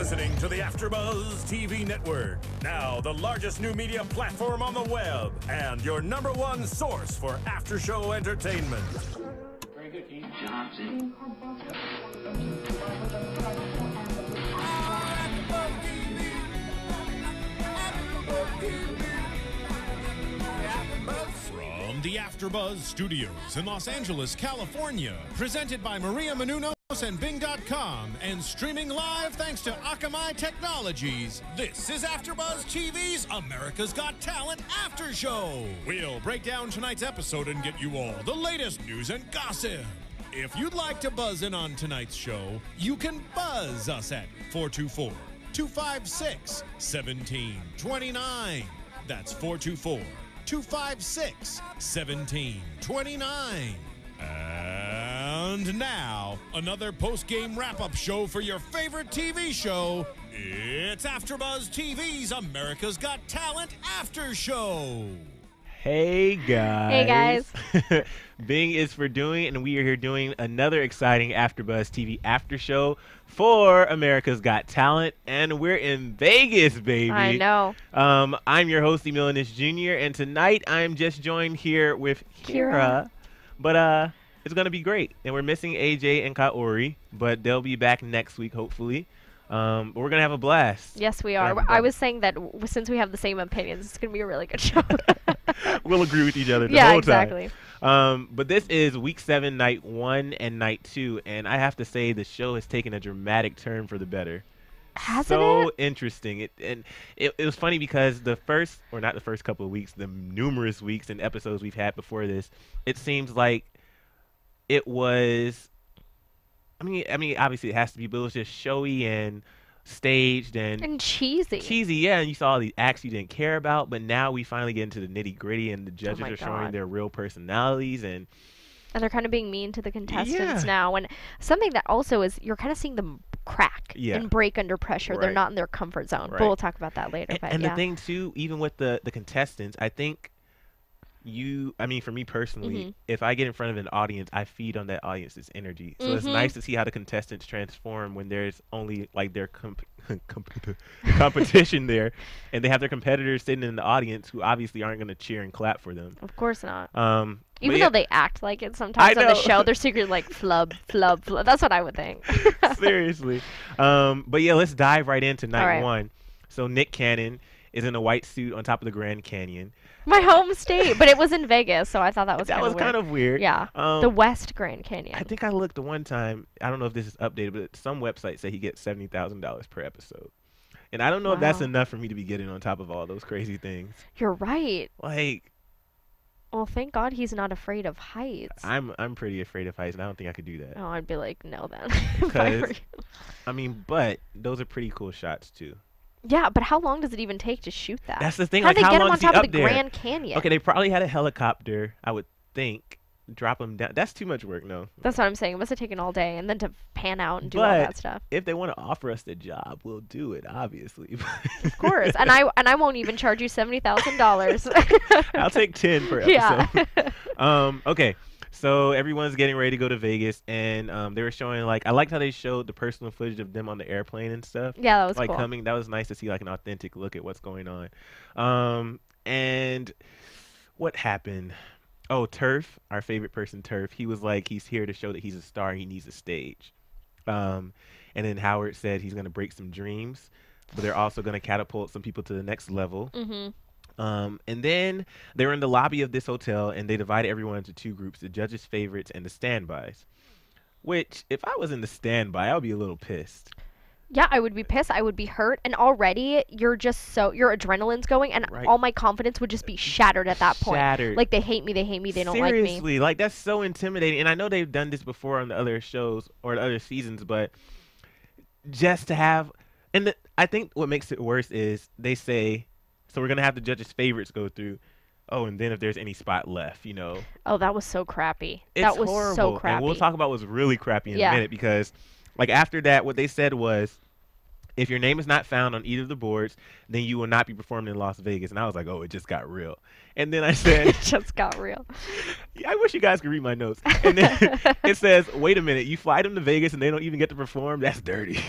listening to the AfterBuzz TV network, now the largest new media platform on the web, and your #1 source for after-show entertainment. Very good, Keith. Johnson. From the AfterBuzz Studios in Los Angeles, California, presented by Maria Menounos and Bing.com, and streaming live thanks to Akamai Technologies, this is AfterBuzz TV's America's Got Talent After Show. We'll break down tonight's episode and get you all the latest news and gossip. If you'd like to buzz in on tonight's show, you can buzz us at 424-256-1729. That's 424-256-1729. And now, another post-game wrap-up show for your favorite TV show. It's AfterBuzz TV's America's Got Talent After Show. Hey guys. Hey guys. Bing is for doing, and we are here doing another exciting AfterBuzz TV after show for America's Got Talent, and we're in Vegas, baby. I know. I'm your host, Emile Ennis Jr, and tonight I'm just joined here with Kyra. But it's gonna be great, and we're missing AJ and Kaori, but they'll be back next week, hopefully. But we're gonna have a blast. Yes, we are. I was saying that since we have the same opinions, it's gonna be a really good show. We'll agree with each other the yeah, whole exactly. time. But this is week 7, night 1 and night 2, and I have to say the show has taken a dramatic turn for the better. Hasn't so it? Interesting. It was funny because the first, or not the first couple of weeks, the numerous weeks and episodes we've had before this, it seems like it was. I mean, obviously it has to be, but it was just showy and staged and cheesy. Cheesy, yeah. And you saw all the acts you didn't care about, but now we finally get into the nitty gritty, and the judges are showing their real personalities, and they're kind of being mean to the contestants now. And something that also is, you're kind of seeing them crack and break under pressure. They're not in their comfort zone. But we'll talk about that later. And the thing too, even with the contestants, I think for me personally, if I get in front of an audience, I feed on that audience's energy. So it's nice to see how the contestants transform when there's only like their competition there, and they have their competitors sitting in the audience who obviously aren't going to cheer and clap for them. Of course not. Even though they act like it sometimes on the show, they're secretly like flub, flub, flub. That's what I would think. Seriously. But yeah, let's dive right into night 1. So Nick Cannon is in a white suit on top of the Grand Canyon. My home state, but it was in Vegas, so I thought that was kind of weird. Yeah, the West Grand Canyon. I think I looked the one time. I don't know if this is updated, but some website say he gets $70,000 per episode, and I don't know if that's enough for me to be getting on top of all those crazy things. You're right. Like, well, thank God he's not afraid of heights. I'm pretty afraid of heights, and I don't think I could do that. Oh, I'd be like, no then. But those are pretty cool shots too. Yeah, but how long does it even take to shoot that? That's the thing. How'd like, they get him long on top of the Grand Canyon? Okay, they probably had a helicopter, I would think, drop him down. That's too much work, no. That's what I'm saying. It must have taken all day, and then to pan out and do all that stuff. If they want to offer us the job, we'll do it, obviously. Of course, and I won't even charge you $70,000. I'll take 10 per episode. Yeah. Okay. So everyone's getting ready to go to Vegas, and they were showing, like, I liked how they showed the personal footage of them on the airplane and stuff. Yeah, that was like cool. That was nice to see, like, an authentic look at what's going on. And what happened? Oh, Turf, our favorite person, Turf. He was like, he's here to show that he's a star. He needs a stage. And then Howard said he's going to break some dreams, but they're also going to catapult some people to the next level. And then they were in the lobby of this hotel, and they divided everyone into 2 groups, the judges' favorites and the standbys. Which, if I was in the standby, I would be a little pissed. Yeah, I would be pissed. I would be hurt. And already, your adrenaline's going, and all my confidence would just be shattered at that point. Shattered. Like, they hate me, they don't like me. Seriously, like, that's so intimidating. And I know they've done this before on the other shows or the other seasons, but just to have... And I think what makes it worse is they say... So we're going to have the judges' favorites go through. Oh, and then if there's any spot left, you know. Oh, that was so crappy. That was horrible. So crappy. And we'll talk about what's really crappy in a minute, because, like, after that, what they said was, if your name is not found on either of the boards, then you will not be performing in Las Vegas. And I was like, oh, it just got real. And then I said... It just got real. I wish you guys could read my notes. And then it says, wait a minute, you fly them to Vegas and they don't even get to perform? That's dirty.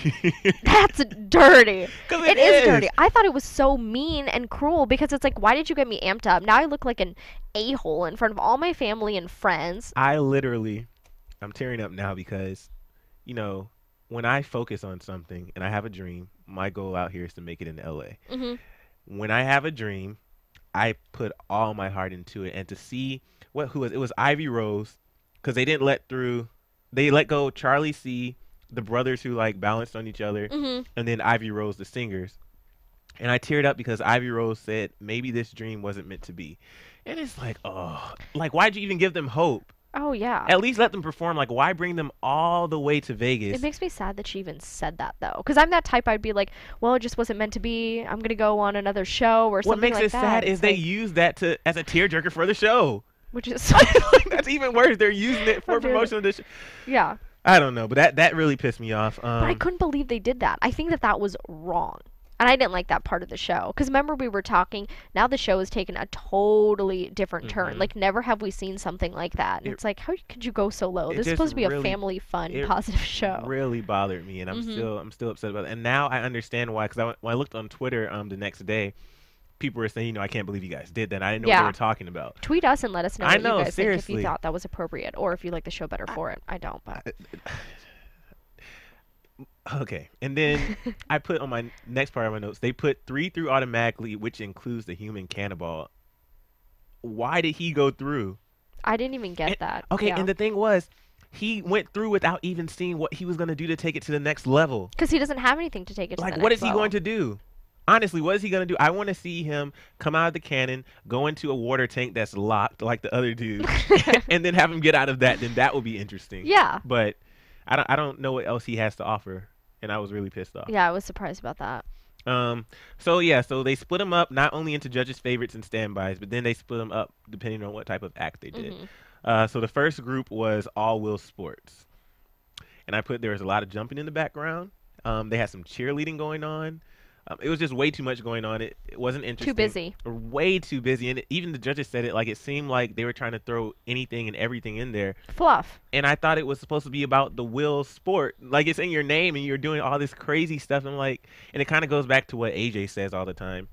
That's dirty. It is dirty. I thought it was so mean and cruel because it's like, why did you get me amped up? Now I look like an a-hole in front of all my family and friends. I'm tearing up now because, you know, when I focus on something and I have a dream, my goal out here is to make it in LA. Mm-hmm. When I have a dream, I put all my heart into it. And to see it was Ivy Rose, because they let go Charlie C, the brothers who like balanced on each other, mm-hmm. and then Ivy Rose, the singers. And I teared up because Ivy Rose said maybe this dream wasn't meant to be. And it's like, oh, like why'd you even give them hope? Oh, yeah. At least let them perform. Like, why bring them all the way to Vegas? It makes me sad that she even said that, though. Because I'm that type, I'd be like, well, it just wasn't meant to be. I'm going to go on another show or something like that. What makes it sad is they use that as a tearjerker for the show. Which is so that's even worse. They're using it for promotion of the show. Yeah. I don't know, but that really pissed me off. But I couldn't believe they did that. I think that was wrong. And I didn't like that part of the show. Because remember we were talking, now the show has taken a totally different turn. Like, never have we seen something like that. And it's like, how could you go so low? This is supposed to be a family, fun, positive show. It really bothered me, and I'm still upset about it. And now I understand why, because when I looked on Twitter the next day, people were saying, I can't believe you guys did that. I didn't know what they were talking about. Tweet us and let us know what you guys think, if you seriously. thought that was appropriate, or if you like the show better for it. I don't, but... Okay, and then I put on my next part of my notes, they put 3 through automatically, which includes the human cannonball. Why did he go through? I didn't even get that. Okay, and the thing was, he went through without even seeing what he was going to do to take it to the next level. Because he doesn't have anything to take it to the next level. Like, what is he going to do? Honestly, what is he going to do? I want to see him come out of the cannon, go into a water tank that's locked like the other dude, and then have him get out of that. Then that would be interesting. Yeah. But I don't know what else he has to offer. And I was really pissed off. Yeah, I was surprised about that. So they split them up not only into judges' favorites and standbys, but then they split them up depending on what type of act they did. So the first group was All Will Sports. And I put there was a lot of jumping in the background. They had some cheerleading going on. It was just way too much going on. It wasn't interesting. Too busy. Way too busy. And even the judges said it, like it seemed like they were trying to throw anything and everything in there. Fluff. And I thought it was supposed to be about the Will sport. Like it's in your name and you're doing all this crazy stuff. I'm like, and it kind of goes back to what AJ says all the time.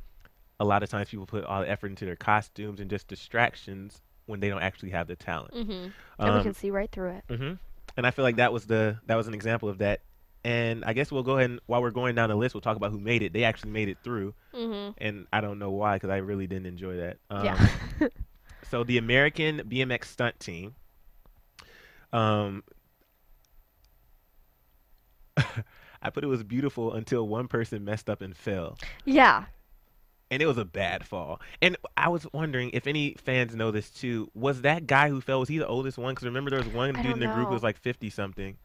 A lot of times people put all the effort into their costumes and just distractions when they don't actually have the talent. And we can see right through it. And I feel like that was an example of that. And I guess we'll go ahead and while we're going down the list, we'll talk about who made it. They actually made it through. And I don't know why, because I really didn't enjoy that. Yeah. So the American BMX stunt team. I put it was beautiful until one person messed up and fell. Yeah. And it was a bad fall. And I was wondering if any fans know this too. Was that guy who fell, was he the oldest one? Because remember there was one dude in the group who was like 50-something.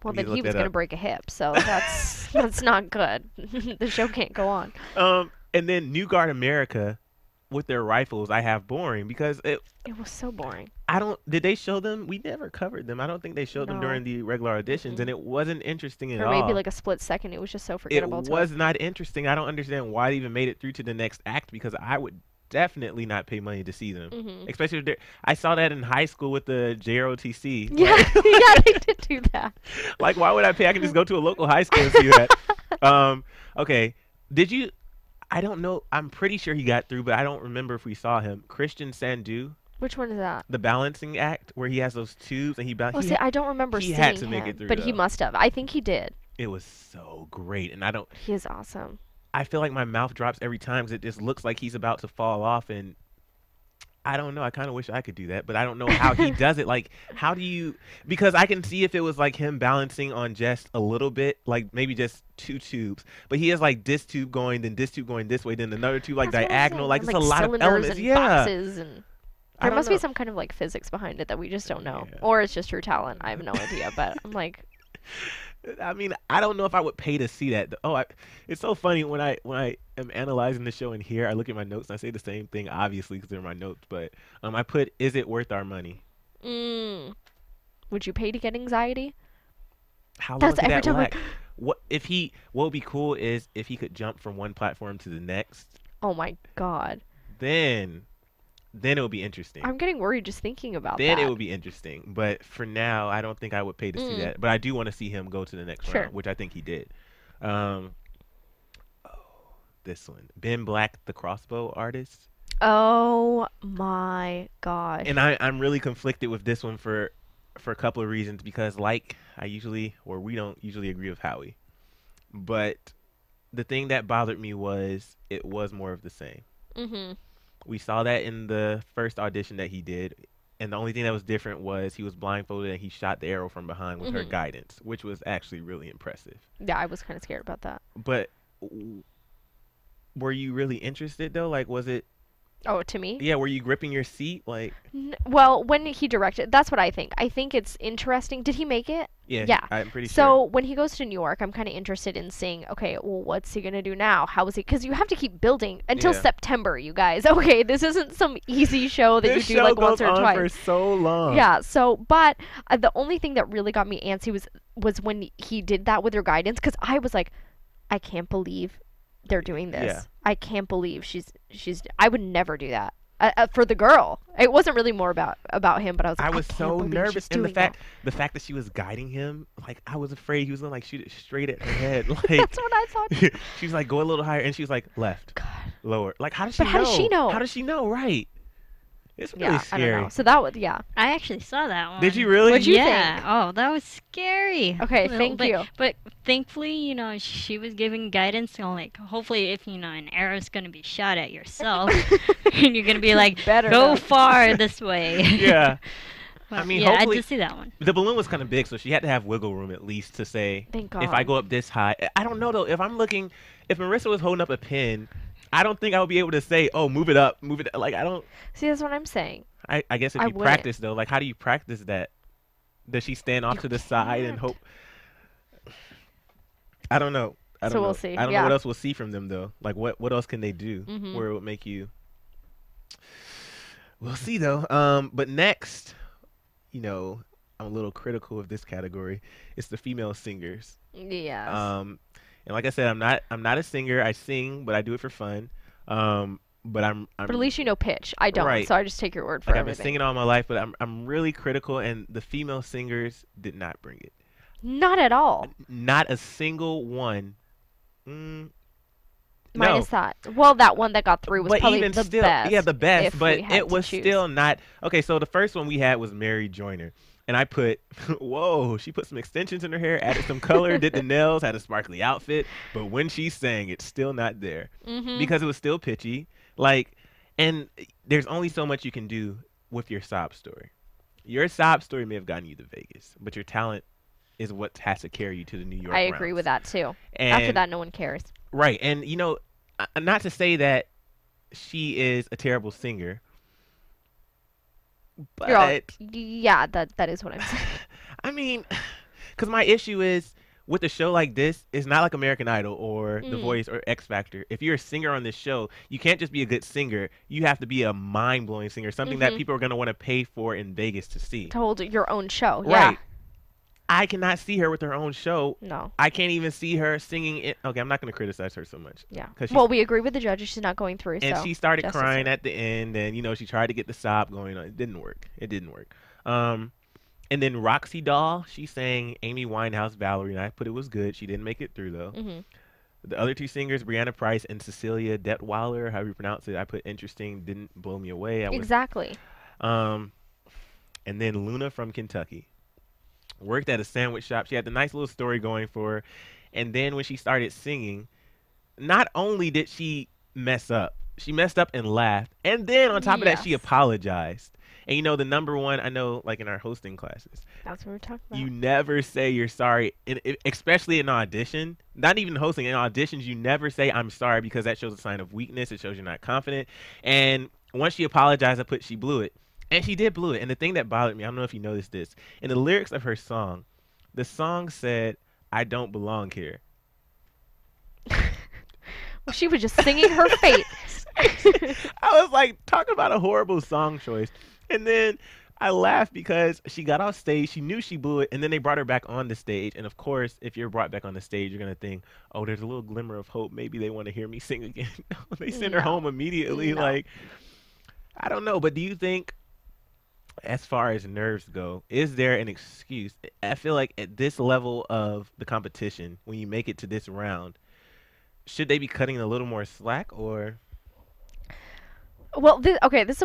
Well, then he was going to break a hip, so that's not good. The show can't go on. And then New Guard America with their rifles, I have boring because it was so boring. Did they show them? We never covered them. I don't think they showed them during the regular auditions, and it wasn't interesting at all. Or maybe like a split second. It was just so forgettable. It was not interesting. I don't understand why they even made it through to the next act, because I would definitely not pay money to see them, especially if I saw that in high school with the JROTC. Yeah, yeah, they did do that. Like, why would I pay? I can just go to a local high school and see that. Okay, did you? I don't know. I'm pretty sure he got through, but I don't remember if we saw him. Christian Sandu. Which one is that? The balancing act where he has those tubes and he balances. Oh, see, I don't remember seeing him. He had to make it through, but he must have. I think he did. It was so great, and I don't. He is awesome. I feel like my mouth drops every time because it just looks like he's about to fall off, and I don't know. I kind of wish I could do that, but I don't know how he does it. Like, how do you? Because I can see if it was like him balancing on just a little bit, like maybe just 2 tubes, but he has like this tube going, then this tube going this way, then another tube like diagonal. Like, it's a lot of elements. And boxes and there must be some kind of like physics behind it that we just don't know, or it's just your talent. I have no idea, but I'm like. I mean, I don't know if I would pay to see that. It's so funny when I am analyzing the show in here, I look at my notes and I say the same thing, obviously, because they're my notes. But I put, is it worth our money? Would you pay to get anxiety? How long could that last? What would be cool is if he could jump from one platform to the next. Oh my God. Then then it would be interesting. I'm getting worried just thinking about Then that. it would be interesting. But for now, I don't think I would pay to see that. But I do want to see him go to the next Sure. round, which I think he did. Um, this one, Ben Black, the crossbow artist. Oh my gosh. And I'm really conflicted with this one for a couple of reasons because we don't usually agree with Howie. But the thing that bothered me was it was more of the same. Mm-hmm. We saw that in the first audition that he did, and the only thing that was different was he was blindfolded and he shot the arrow from behind with her guidance, which was actually really impressive. Yeah, I was kind of scared about that. But were you really interested though? Like, was it? Oh, to me? Yeah, were you gripping your seat? Like, well, when he directed, that's what I think. I think it's interesting. Did he make it? yeah, I'm pretty sure. So when he goes to New York, I'm kind of interested in seeing, okay, well, what's he going to do now? How is he? Because you have to keep building until September, you guys. Okay, this isn't some easy show that this you do like once or show goes on twice. for so long. Yeah, so, but the only thing that really got me antsy was when he did that with her guidance, because I was like, I can't believe they're doing this. Yeah. I can't believe I would never do that. For the girl, it wasn't really more about him, but I was like, I was can't so believe nervous, she's and doing the fact that she was guiding him, like I was afraid he was gonna like shoot it straight at her head. Like That's what I thought. she was like, go a little higher, and she was like, left, God. lower. Like how does she But how does she know? How does she know? Right. It's really Yeah, scary. I don't know. So that was, yeah. I actually saw that one. Did you really? What'd you yeah. think? Oh, that was scary. Okay, A little thank bit. you. But thankfully, she was giving guidance on like, hopefully, if an arrow's gonna be shot at yourself, and you're gonna be like, Better go know. far this way. Yeah. But I mean, yeah, I hopefully- did see that one. The balloon was kind of big, so she had to have wiggle room at least to say, Thank if I God. go up this high. I don't know though. If Marissa was holding up a pin, I don't think I would be able to say, oh, move it up, move it. Like I don't. See, that's what I'm saying. I guess if I you wouldn't. practice though, like how do you practice that? Does she stand off You to the side and can't. hope? I don't know. I don't So we'll know. see, I don't know yeah. what else we'll see from them though. Like what else can they do Mhm. where it would make you? We'll see though. But next, I'm a little critical of this category. It's the female singers. Yes. And like I said, I'm not a singer. I sing, but I do it for fun. But I'm but at least you know pitch. I don't, right. so I just take your word for like I've been everything. singing all my life, but I'm really critical, and the female singers did not bring it. Not at all. Not a single one. No. Minus that. Well, that one that got through was But probably even the still, best. yeah, the best. if But we had it to was choose. still not okay. So the first one we had was Mary Joyner, and I put, whoa, she put some extensions in her hair, added some color, did the nails, had a sparkly outfit. But when she sang, it's still not there because it was still pitchy. Like, and there's only so much you can do with your sob story. Your sob story may have gotten you to Vegas, but your talent is what has to carry you to the New York I agree rounds. with that too. And After that, no one cares. right, and not to say that she is a terrible singer, but You're all, yeah, that is what I'm saying. I mean, because my issue is with a show like this, it's not like American Idol or The Voice or X Factor. If you're a singer on this show, you can't just be a good singer. You have to be a mind-blowing singer, something that people are going to want to pay for in Vegas to see. To hold your own show. Yeah. Right. I cannot see her with her own show. No. I can't even see her singing it. Okay, I'm not going to criticize her so much. Yeah. 'Cause Well, we agree with the judges. She's not going through. and so she started justice crying her. at the end, and she tried to get the sob going on. It didn't work. And then Roxy Doll, she sang Amy Winehouse Valerie, and I put it was good. She didn't make it through though. The other two singers, Brianna Price and Cecilia Detweiler, however you pronounce it, I put interesting. Didn't blow me away. Exactly. And then Luna from Kentucky worked at a sandwich shop. She had the nice little story going for her. And then when she started singing, not only did she mess up, she messed up and laughed. And then on top of that, she Yes. apologized. And the number one, I know, like in our hosting classes, That's what we're talking about. you never say you're sorry, especially in audition. Not even hosting, in auditions, you never say I'm sorry because that shows a sign of weakness. It shows you're not confident. And once she apologized, she blew it. And she did blew it. And the thing that bothered me, I don't know if you noticed this, in the lyrics of her song, the song said, I don't belong here. Well, she was just singing her fate. I was like, talk about a horrible song choice. And then I laughed because she got off stage. She knew she blew it. And then they brought her back on the stage. And of course, if you're brought back on the stage, you're going to think, oh, there's a little glimmer of hope. Maybe they want to hear me sing again. They send her No. home immediately. No. Like, I don't know, but do you think, as far as nerves go, is there an excuse? I feel like at this level of the competition, when you make it to this round, should they be cutting a little more slack or? Well, okay, this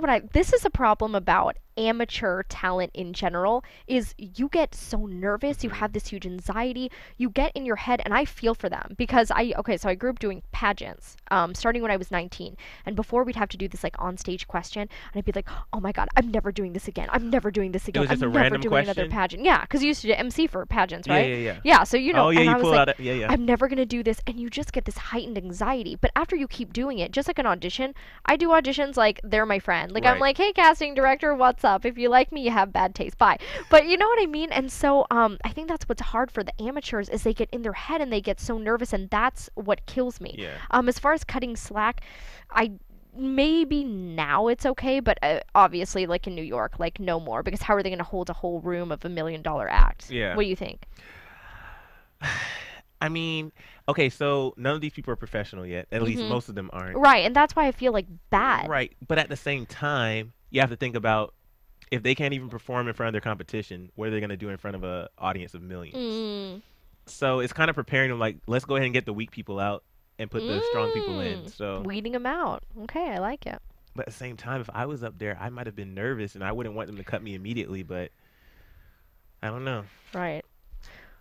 is a problem about amateur talent in general is you get so nervous, you Mhm. have this huge anxiety, you get in your head, and I feel for them because so I grew up doing pageants, starting when I was 19, and before we'd have to do this like on stage question, and I'd be like, oh my god, I'm never doing this again, I'm never doing this It again, was just a I'm never random doing another question? pageant. Yeah, because you used to do MC for pageants, Yeah, right? yeah, yeah. Yeah, so Oh yeah, and you I was pull like, out. Yeah, yeah. I'm never gonna do this, and you just get this heightened anxiety. But after you keep doing it, just like an audition, I do auditions like they're my friend. Like I'm Right. like, hey, casting director, what's up? If you like me, you have bad taste. Bye. But you know what I mean? And so I think that's what's hard for the amateurs is they get in their head and they get so nervous, and that's what kills me. Yeah. As far as cutting slack, I maybe now it's okay, but obviously, like in New York, like no more because how are they going to hold a whole room of $1 million acts? Yeah. What do you think? I mean, okay, so none of these people are professional yet. At least Mhm. most of them aren't. Right, and that's why I feel like bad. Right. But at the same time, you have to think about if they can't even perform in front of their competition, what are they going to do in front of an audience of millions? Mm. So it's kind of preparing them like, let's go ahead and get the weak people out and put the strong people in. So, Weeding them out. Okay, I like it. but at the same time, if I was up there, I might have been nervous and I wouldn't want them to cut me immediately, but I don't know. Right.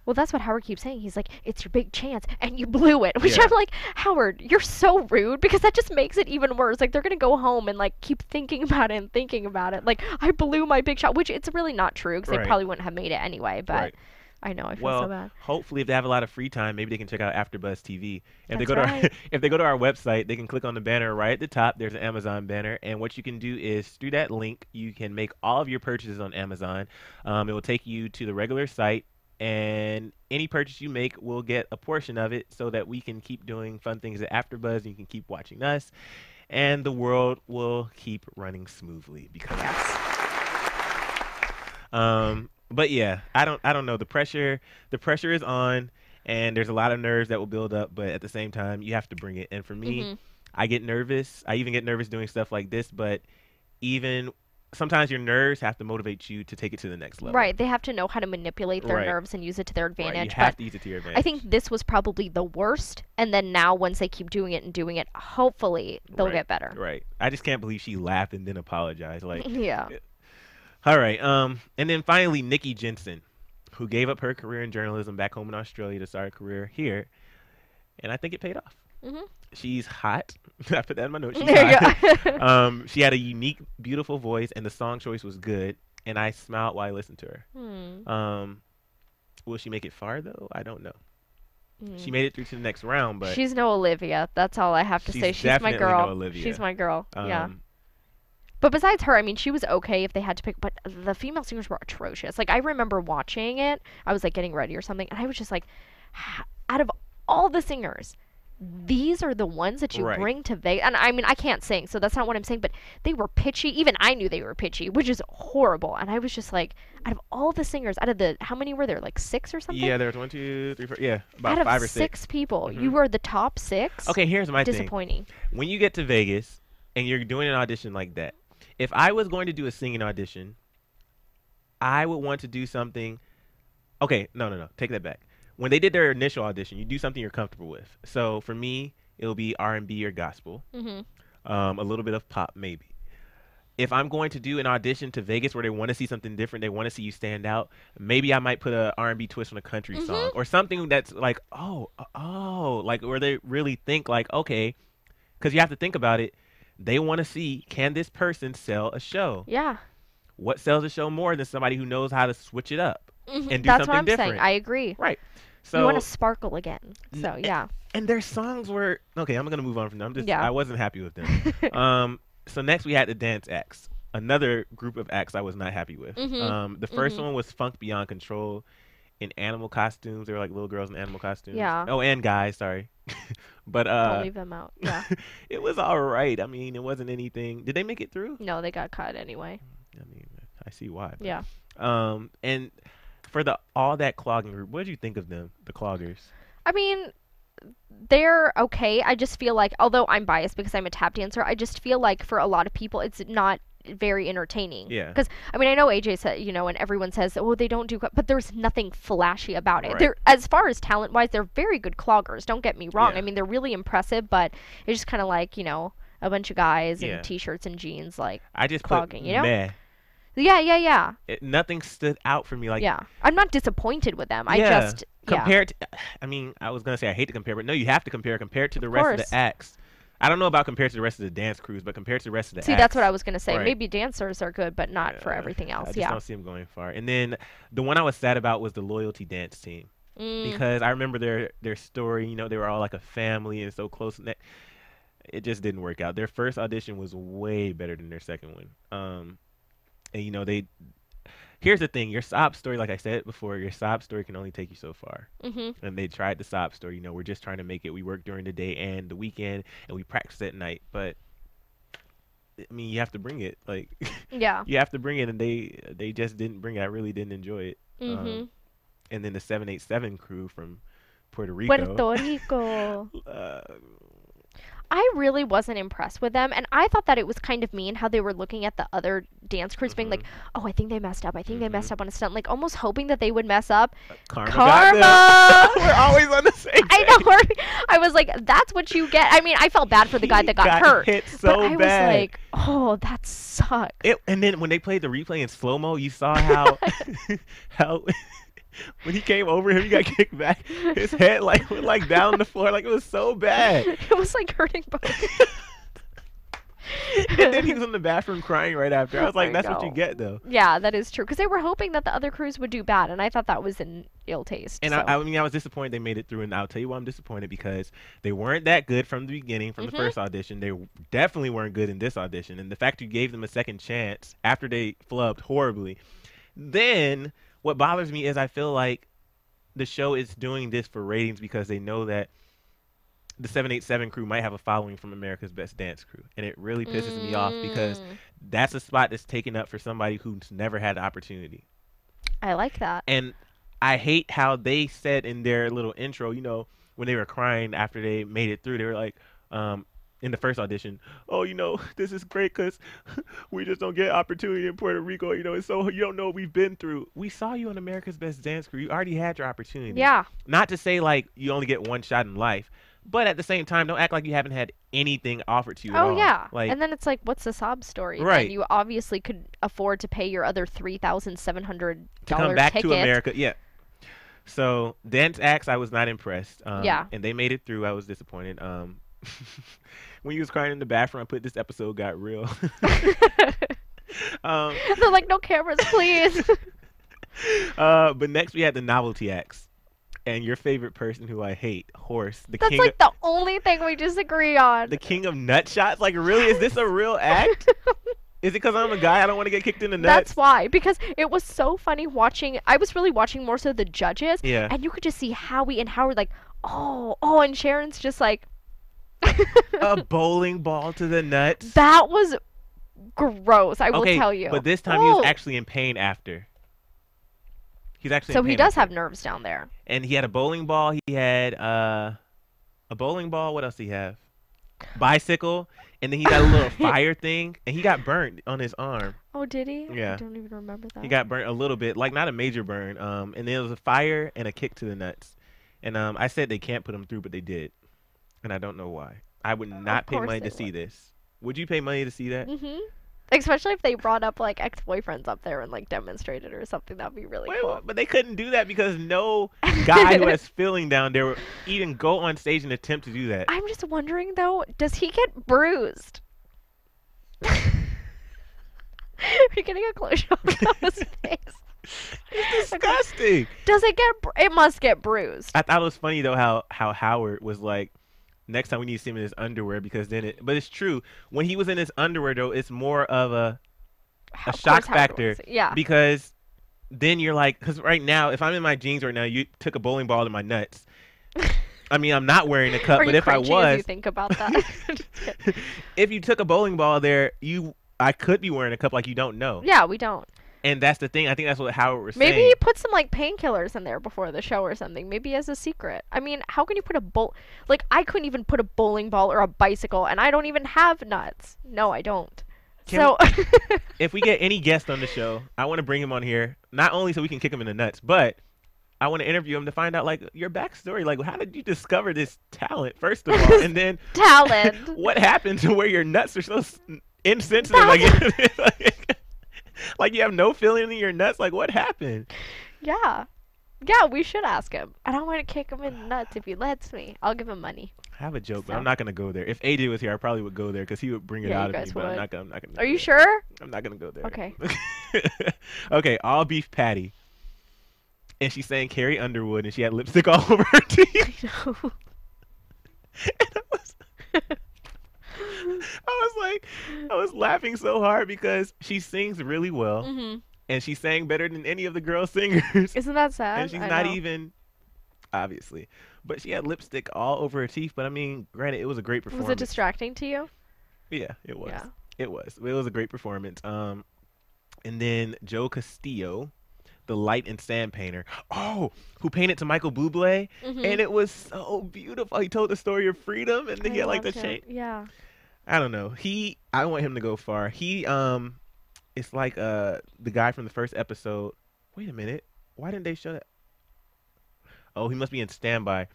Well, that's what Howard keeps saying. He's like, it's your big chance, and you blew it. Which Yeah. I'm like, Howard, you're so rude because that just makes it even worse. Like, they're going to go home and, like, keep thinking about it and thinking about it. Like, I blew my big shot, which it's really not true because Right. they probably wouldn't have made it anyway. But Right. I know, I feel Well, so bad. hopefully, if they have a lot of free time, maybe they can check out AfterBuzz TV. If they That's go to right. if they go to our website, they can click on the banner right at the top. There's an Amazon banner, and what you can do is through that link, you can make all of your purchases on Amazon. It will take you to the regular site, and any purchase you make will get a portion of it, so that we can keep doing fun things at AfterBuzz, and you can keep watching us, and the world will keep running smoothly because of us. But yeah, I don't know. The pressure is on, and there's a lot of nerves that will build up. But at the same time, you have to bring it. And for me, Mhm. I get nervous. I even get nervous doing stuff like this. But even sometimes your nerves have to motivate you to take it to the next level. Right. They have to know how to manipulate their Right. nerves and use it to their Right. You advantage. have But to use it to your advantage. I think this was probably the worst. And then now, once they keep doing it and doing it, hopefully they'll Right. get better. Right. I just can't believe she laughed and then apologized. Like, Yeah. all right. And then finally, Nikki Jensen, who gave up her career in journalism back home in Australia to start a career here, and I think it paid off. Mhm. She's hot. I put that in my notes. She's There you hot. go. She had a unique, beautiful voice, and the song choice was good. And I smiled while I listened to her. Will she make it far though? I don't know. She made it through to the next round, but She's no Olivia. That's all I have to say. She's my definitely girl. no Olivia. She's my girl. Yeah. um, But besides her, I mean, she was okay if they had to pick, but the female singers were atrocious. Like, I remember watching it. I was, like, getting ready or something, and I was just like, out of all the singers, these are the ones that you Right. bring to Vegas. And I mean, I can't sing, so that's not what I'm saying, but they were pitchy. Even I knew they were pitchy, which is horrible. And I was just like, out of all the singers, out of the, how many were there? Like 6 or something? yeah, there was 1, 2, 3, 4. Yeah, about Out of 5 or 6 people, Mhm. you were the top 6? Okay, here's my thing. Disappointing. When you get to Vegas and you're doing an audition like that, if I was going to do a singing audition, I would want to do something. Okay, no. Take that back. When they did their initial audition, you do something you're comfortable with. So for me, it'll be R&B or gospel, Mm-hmm. a little bit of pop maybe. If I'm going to do an audition to Vegas where they want to see something different, they want to see you stand out, maybe I might put a R&B twist on a country song or something that's like, like where they really think like, okay, because you have to think about it. They want to see, can this person sell a show? Yeah. What sells a show more than somebody who knows how to switch it up and do That's what something I'm different? saying. I agree. Right. You So want to sparkle again. So, yeah. and their songs were okay. I'm gonna move on from them. Yeah. I wasn't happy with them. So next we had the dance acts. Another group of acts I was not happy with. The first one was Funk Beyond Control in animal costumes. They were like little girls in animal costumes. Yeah. Oh, and guys. Sorry. But Don't leave them out. Yeah. it was all right. I mean, it wasn't anything. Did they make it through? No, they got cut anyway. I mean, I see why. but- Yeah. And for the All That Clogging group, what did you think of them, the Cloggers? I mean, they're okay. I just feel like, although I'm biased because I'm a tap dancer, I just feel like for a lot of people it's not very entertaining. Yeah. Because I mean, I know AJ said, you know, and everyone says, oh, they don't do, but there's nothing flashy about it. Right. They're, as far as talent wise, they're very good cloggers. Don't get me wrong. Yeah. I mean, they're really impressive, but it's just kind of like, you know, a bunch of guys Yeah. in t-shirts and jeans, like I just clogging, put you know? meh. Yeah. Nothing stood out for me. Like, Yeah. I'm not disappointed with them. I yeah, just, compared to, I mean, I was gonna say I hate to compare, but no, you have to compare compared to the rest of course. the acts. I don't know about compared to the rest of the dance crews, but compared to the rest of the See, acts. that's what I was going to say. Right. Maybe dancers are good, but not for everything I else. just Yeah. don't see them going far. And then the one I was sad about was the loyalty dance team. Because I remember their story, you know, they were all like a family and so close. It just didn't work out. Their first audition was way better than their second one. And you know, here's the thing, your sob story, like I said before, your sob story can only take you so far. And they tried the sob story, you know, we're just trying to make it. We work during the day and the weekend, and we practice at night. But I mean, you have to bring it. Like, Yeah. you have to bring it, and they just didn't bring it. I really didn't enjoy it. And then the 787 crew from Puerto Rico. Puerto Rico. I really wasn't impressed with them, and I thought that it was kind of mean how they were looking at the other dance crews being like, oh, I think they messed up. I think they messed up on a stunt. Like, almost hoping that they would mess up. Karma! Karma! We're always on the same I know. I was like, that's what you get. I mean, I felt bad for the guy that got hurt. Hit so but I bad. was like, oh, that sucks. And then when they played the replay in slow-mo, you saw how how when he came over him, he got kicked back. His head like went like down the floor, like it was so bad. It was like hurting both. And then he was in the bathroom crying right after. I was like, I that's what you know. get though. Yeah, that is true. Because they were hoping that the other crews would do bad, and I thought that was in ill taste. And so. I mean, I was disappointed they made it through, and I'll tell you why I'm disappointed, because they weren't that good from the beginning, from the first audition. They definitely weren't good in this audition, and the fact you gave them a second chance after they flubbed horribly. Then what bothers me is I feel like the show is doing this for ratings because they know that the 787 crew might have a following from America's Best Dance Crew, and it really pisses me off because that's a spot that's taken up for somebody who's never had the opportunity. I like that. And I hate how they said in their little intro, you know, when they were crying after they made it through, they were like, in the first audition, oh, you know, this is great because we just don't get opportunity in Puerto Rico, you know, and so you don't know what we've been through. We saw you on America's Best Dance Crew. You already had your opportunity. Yeah. Not to say, like, you only get one shot in life, but at the same time, don't act like you haven't had anything offered to you at all. Oh, yeah. Like, And then it's like, what's the sob story? Right. And you obviously could afford to pay your other $3,700 to come back ticket. to America. Yeah. So dance acts, I was not impressed. Yeah. And they made it through. I was disappointed. When he was crying in the bathroom, I put this episode got real. They're like, no cameras, please. But next we had the novelty acts. And your favorite person who I hate, Horse, the That's king like of, the only thing we disagree on. the king of nut shots. Like, really? Is this a real act? Is it because I'm a guy? I don't want to get kicked in the nuts. That's why, because it was so funny watching. I was really watching more so the judges, Yeah. and you could just see Howie and Howard like, oh, and Sharon's just like, A bowling ball to the nuts. that was gross. I will tell you. But this time he was Oh. actually in pain after. He's actually So in he pain does after. have nerves down there. And he had a bowling ball. He had a bowling ball. What else did he have? Bicycle. And then he got a little fire thing. And he got burnt on his arm. Oh, did he? Yeah. I don't even remember that. He got burnt a little bit. Like, not a major burn. And then it was a fire and a kick to the nuts. And I said they can't put him through, but they did. And I don't know why. I would not pay course money they to see would. this. Would you pay money to see that? Mm-hmm. Especially if they brought up like ex-boyfriends up there and like demonstrated or something. That'd be really Wait, cool. but they couldn't do that because no guy who has feeling down there would even go on stage and attempt to do that. I'm just wondering though, does he get bruised? Are you getting a close up of his face? It's disgusting. Does it get? It must get bruised. I thought it was funny though how Howard was like, next time we need to see him in his underwear because then it. But it's true. When he was in his underwear though, it's more of a Of shock course Howard factor. was. Yeah. Because then you're like, because right now, if I'm in my jeans right now, you took a bowling ball to my nuts. I mean, I'm not wearing a cup, Are but you if I cringy as was, you think about that? if you took a bowling ball there, I could be wearing a cup like you don't know. Yeah, we don't. And that's the thing. I think that's what Howard was saying. Maybe he put some like painkillers in there before the show or something. Maybe as a secret. I mean, how can you put like I couldn't even put a bowling ball or a bicycle, and I don't even have nuts. No, I don't. If we get any guest on the show, I want to bring him on here, not only so we can kick him in the nuts, but I want to interview him to find out like your backstory. Like, how did you discover this talent, first of all, and then talent? What happened to where your nuts are so insensitive? Like you have no feeling in your nuts. Like, what happened? Yeah, we should ask him. And I want to kick him in the nuts if he lets me. I'll give him money. I have a joke, but I'm not gonna go there. If AJ was here, I probably would go there because he would bring it out of me. But I'm not gonna. Are you sure? I'm not gonna go there. Okay. Okay, all beef patty. And she sang Carrie Underwood, and she had lipstick all over her teeth. I know. And I was laughing so hard because she sings really well, and she sang better than any of the girl singers. Isn't that sad? And she's not even, obviously, but she had lipstick all over her teeth. But I mean, granted, it was a great performance. Was it distracting to you? Yeah, it was. Yeah. It was. It was a great performance. And then Joe Castillo, the light and sand painter, who painted to Michael Bublé, and it was so beautiful. He told the story of freedom, and then he had like the chain. Yeah. I don't know. I want him to go far. It's like the guy from the first episode. Wait a minute. Why didn't they show that? Oh, he must be in Standby.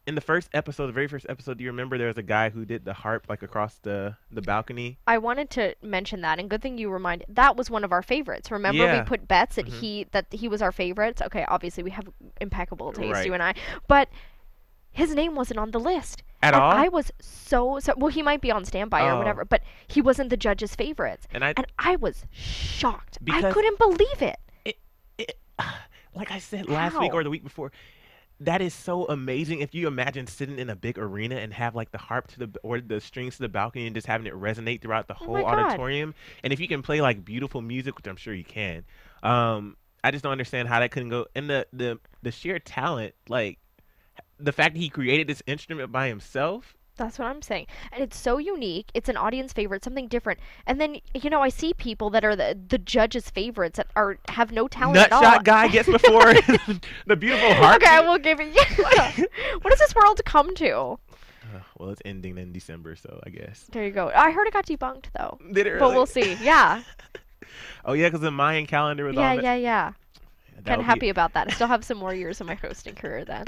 In the first episode, the very first episode, do you remember there was a guy who did the harp like across the balcony? I wanted to mention that, and good thing you reminded. That was one of our favorites. Remember, we put bets that he was our favorites. Okay, obviously we have impeccable taste, you and I, but his name wasn't on the list at all. I was so well. He might be on Standby or whatever, but he wasn't the judge's favorites, and I was shocked. I couldn't believe it. Like I said last week or the week before. That is so amazing. If you imagine sitting in a big arena and have like the harp or the strings to the balcony and just having it resonate throughout the whole auditorium, and if you can play like beautiful music, which I'm sure you can, I just don't understand how that couldn't go. And the sheer talent, like the fact that he created this instrument by himself. That's what I'm saying. And it's so unique. It's an audience favorite, something different. And then, I see people that are the judge's favorites that have no talent at all. Nutshot guy gets before the beautiful harp. Okay, we'll give it. Yeah. What does this world come to? Well, it's ending in December, so I guess. There you go. I heard it got debunked, though. Did it really? But we'll see. Yeah. Oh, yeah, because the Mayan calendar was on. Yeah. Kind of happy about that. I still have some more years of my hosting career then.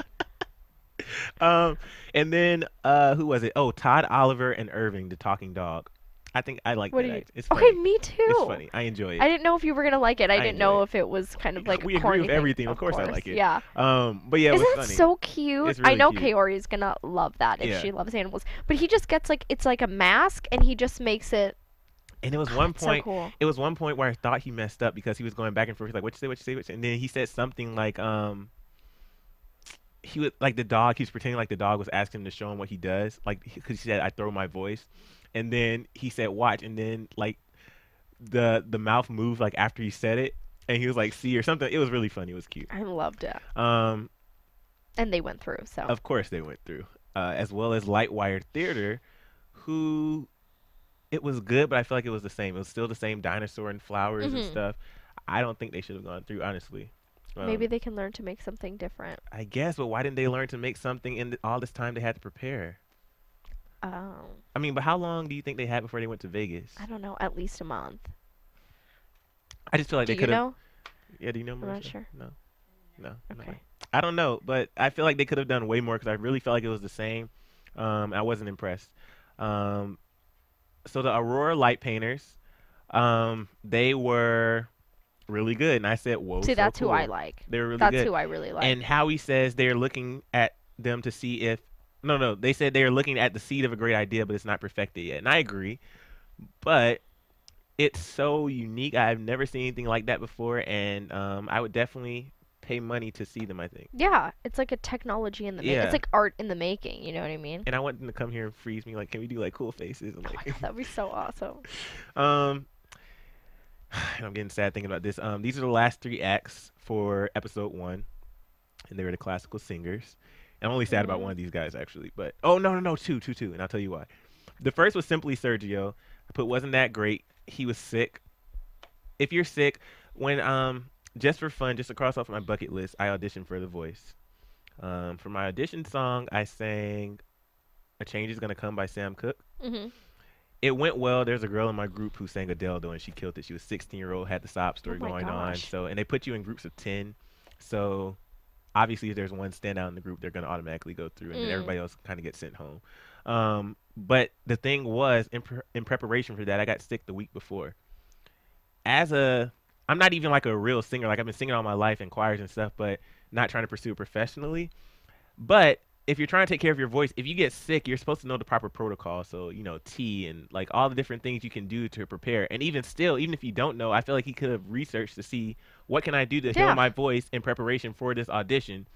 And then who was it? Oh, Todd Oliver and Irving, the talking dog. I think I like that. It's funny. Okay, me too. It's funny. I enjoy it. I didn't know if you were gonna like it. I didn't know if it was kind of like we agree with everything. Of course, I like it. Yeah. But yeah, it was Isn't funny. it so cute? It's really I know cute. Kaori's gonna love that if she loves animals. But he just gets it's like a mask, and he just makes it. And it was one point. So cool. It was one point where I thought he messed up because he was going back and forth. He's like, "What you say? And then he said something like, he was like the dog. He was pretending like the dog was asking him to show him what he does. Like, because he said, "I throw my voice," and then he said, "Watch," and then like the mouth moved like after he said it, and he was like, "See," or something. It was really funny. It was cute. I loved it. And they went through. So of course they went through, as well as Lightwire Theater, who it was good, but I feel like it was the same. It was still the same dinosaur and flowers and stuff. I don't think they should have gone through, honestly. Maybe they can learn to make something different. I guess, but why didn't they learn to make something in all this time they had to prepare? Oh. I mean, but how long do you think they had before they went to Vegas? I don't know. At least a month. I just feel like they could have. Do you know? Yeah, do you know? I'm not sure. No. Okay. No. I don't know, but I feel like they could have done way more because I really felt like it was the same. I wasn't impressed. So the Aurora Light Painters, they were really good, and I said, "Whoa!" See, that's cool. who I like. They're really good. That's who I really like. And Howie says they're looking at them to see if no, they said they're looking at the seed of a great idea, but it's not perfected yet. And I agree, but it's so unique. I've never seen anything like that before, and I would definitely pay money to see them. I think. Yeah, it's like a technology in the making. It's like art in the making. You know what I mean? And I want them to come here and freeze me. Like, can we do like cool faces? And, like, oh my God, that'd be so awesome. And I'm getting sad thinking about this. These are the last 3 acts for episode 1, and they were the classical singers. And I'm only sad about one of these guys actually, but two, and I'll tell you why. The first was simply Sergio. I put wasn't that great. He was sick. if you're sick, when just for fun, just to cross off my bucket list, I auditioned for The Voice. For my audition song, I sang "A Change Is Gonna Come" by Sam Cooke. Mhm. It went well. There's a girl in my group who sang Adele though, and she killed it. She was 16-year-old, had the sob story Oh my going on. gosh. So, and they put you in groups of 10. So, obviously, if there's one standout in the group, they're gonna automatically go through, and then everybody else kind of gets sent home. But the thing was, in preparation for that, I got sick the week before. I'm not even like a real singer. Like I've been singing all my life in choirs and stuff, but not trying to pursue it professionally. But if you're trying to take care of your voice, if you get sick, you're supposed to know the proper protocol. So, tea and like all the different things you can do to prepare. And even still, even if you don't know, I feel like he could have researched to see what can I do to heal my voice in preparation for this audition.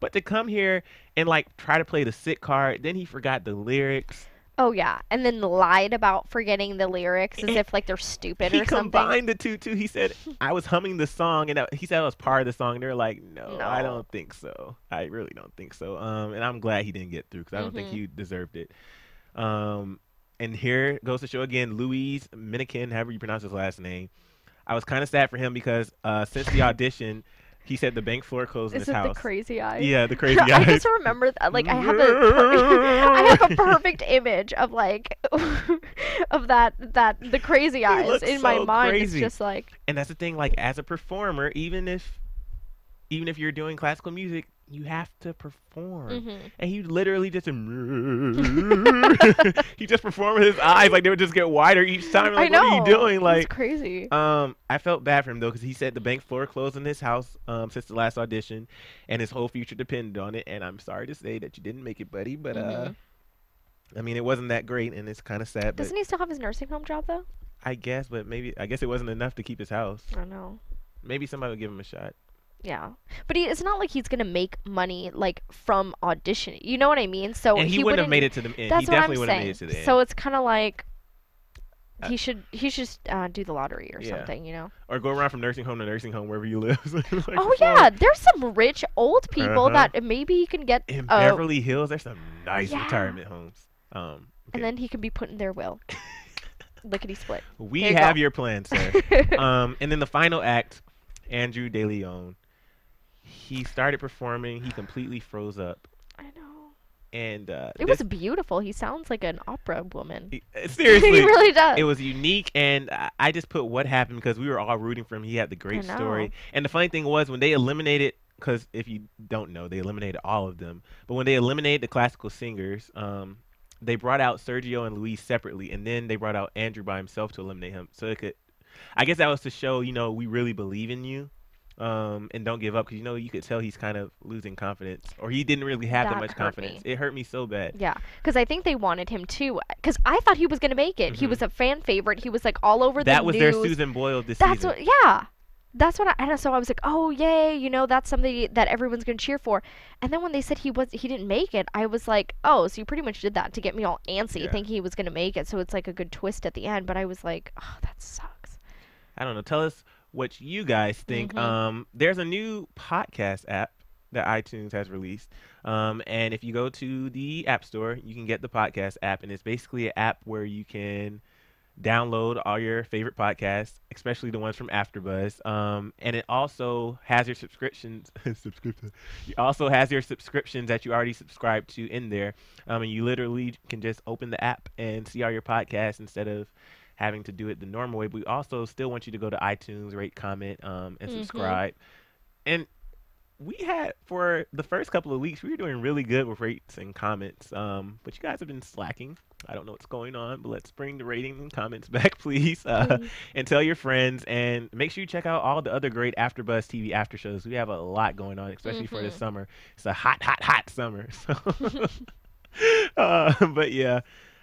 But to come here and like try to play the sick card, then he forgot the lyrics. Oh yeah, and then lied about forgetting the lyrics as if like they're stupid or He something. combined the two too. He said I was humming the song, and he said I was part of the song. They're like, no, I don't think so. I really don't think so. And I'm glad he didn't get through because I don't think he deserved it. And here goes to show again, Louise Minikin, however you pronounce his last name. I was kind of sad for him because since the audition, he said the bank floor closed in his house. Is it the crazy eyes? Yeah, the crazy eyes. I just remember that. Like I have a perfect image of like of that the crazy eyes in my mind. Crazy. It's just like. And that's the thing. Like as a performer, even if you're doing classical music, you have to perform. And he literally just he just performed with his eyes like they would just get wider each time. Like, I know. What are you doing? Like it's crazy. I felt bad for him though because he said the bank floor closed in his house since the last audition, and his whole future depended on it. And I'm sorry to say that you didn't make it, buddy. But I mean, it wasn't that great, and it's kind of sad. Doesn't he still have his nursing home job though? I guess, but I guess it wasn't enough to keep his house. I know. Maybe somebody would give him a shot. Yeah, but it's not like he's gonna make money like from auditioning. You know what I mean? So and he wouldn't have made it to the end. That's He what definitely I'm wouldn't have saying. made it to the end. So it's kind of like he should do the lottery or Yeah. something, you know? Or go around from nursing home to nursing home wherever you live. Like, Oh yeah, there's some rich old people that maybe he can get in Beverly Hills. There's some nice Yeah. retirement homes. Okay. And then he can be put in their will. Lickety split. We There you have go. your plan, sir. And then the final act, Andrew De Leon. He started performing. He completely froze up. I know. And It was beautiful. He sounds like an opera woman. seriously, He really does. It was unique, and I just put what happened because we were all rooting for him. He had the great story. And the funny thing was when they eliminated, because if you don't know, they eliminated all of them. But when they eliminated the classical singers, they brought out Sergio and Luis separately, and then they brought out Andrew by himself to eliminate him. So it could, I guess that was to show, we really believe in you. And don't give up because you could tell he's kind of losing confidence, or he didn't really have that much confidence. It hurt me so bad. Yeah, because I think they wanted him too. Because I thought he was gonna make it. He was a fan favorite. He was like all over the news. That was their Susan Boyle this That's season. That's what so I was like, oh yay, that's somebody that everyone's gonna cheer for. And then when they said he didn't make it, I was like, oh, so you pretty much did that to get me all antsy, thinking he was gonna make it. So it's like a good twist at the end. But I was like, oh, that sucks. I don't know. Tell us what you guys think. There's a new podcast app that iTunes has released. And if you go to the App Store, you can get the podcast app. And it's basically an app where you can download all your favorite podcasts, especially the ones from AfterBuzz. And it also has your subscriptions. It also has your subscriptions that you already subscribed to in there. And you literally can just open the app and see all your podcasts instead of having to do it the normal way. But we also still want you to go to iTunes, rate, comment, and subscribe. And we had, for the first couple of weeks, we were doing really good with rates and comments. But you guys have been slacking. I don't know what's going on, but let's bring the rating and comments back, please. And tell your friends. And make sure you check out all the other great AfterBuzz TV after shows. We have a lot going on, especially for this summer. It's a hot, hot, hot summer. So but yeah.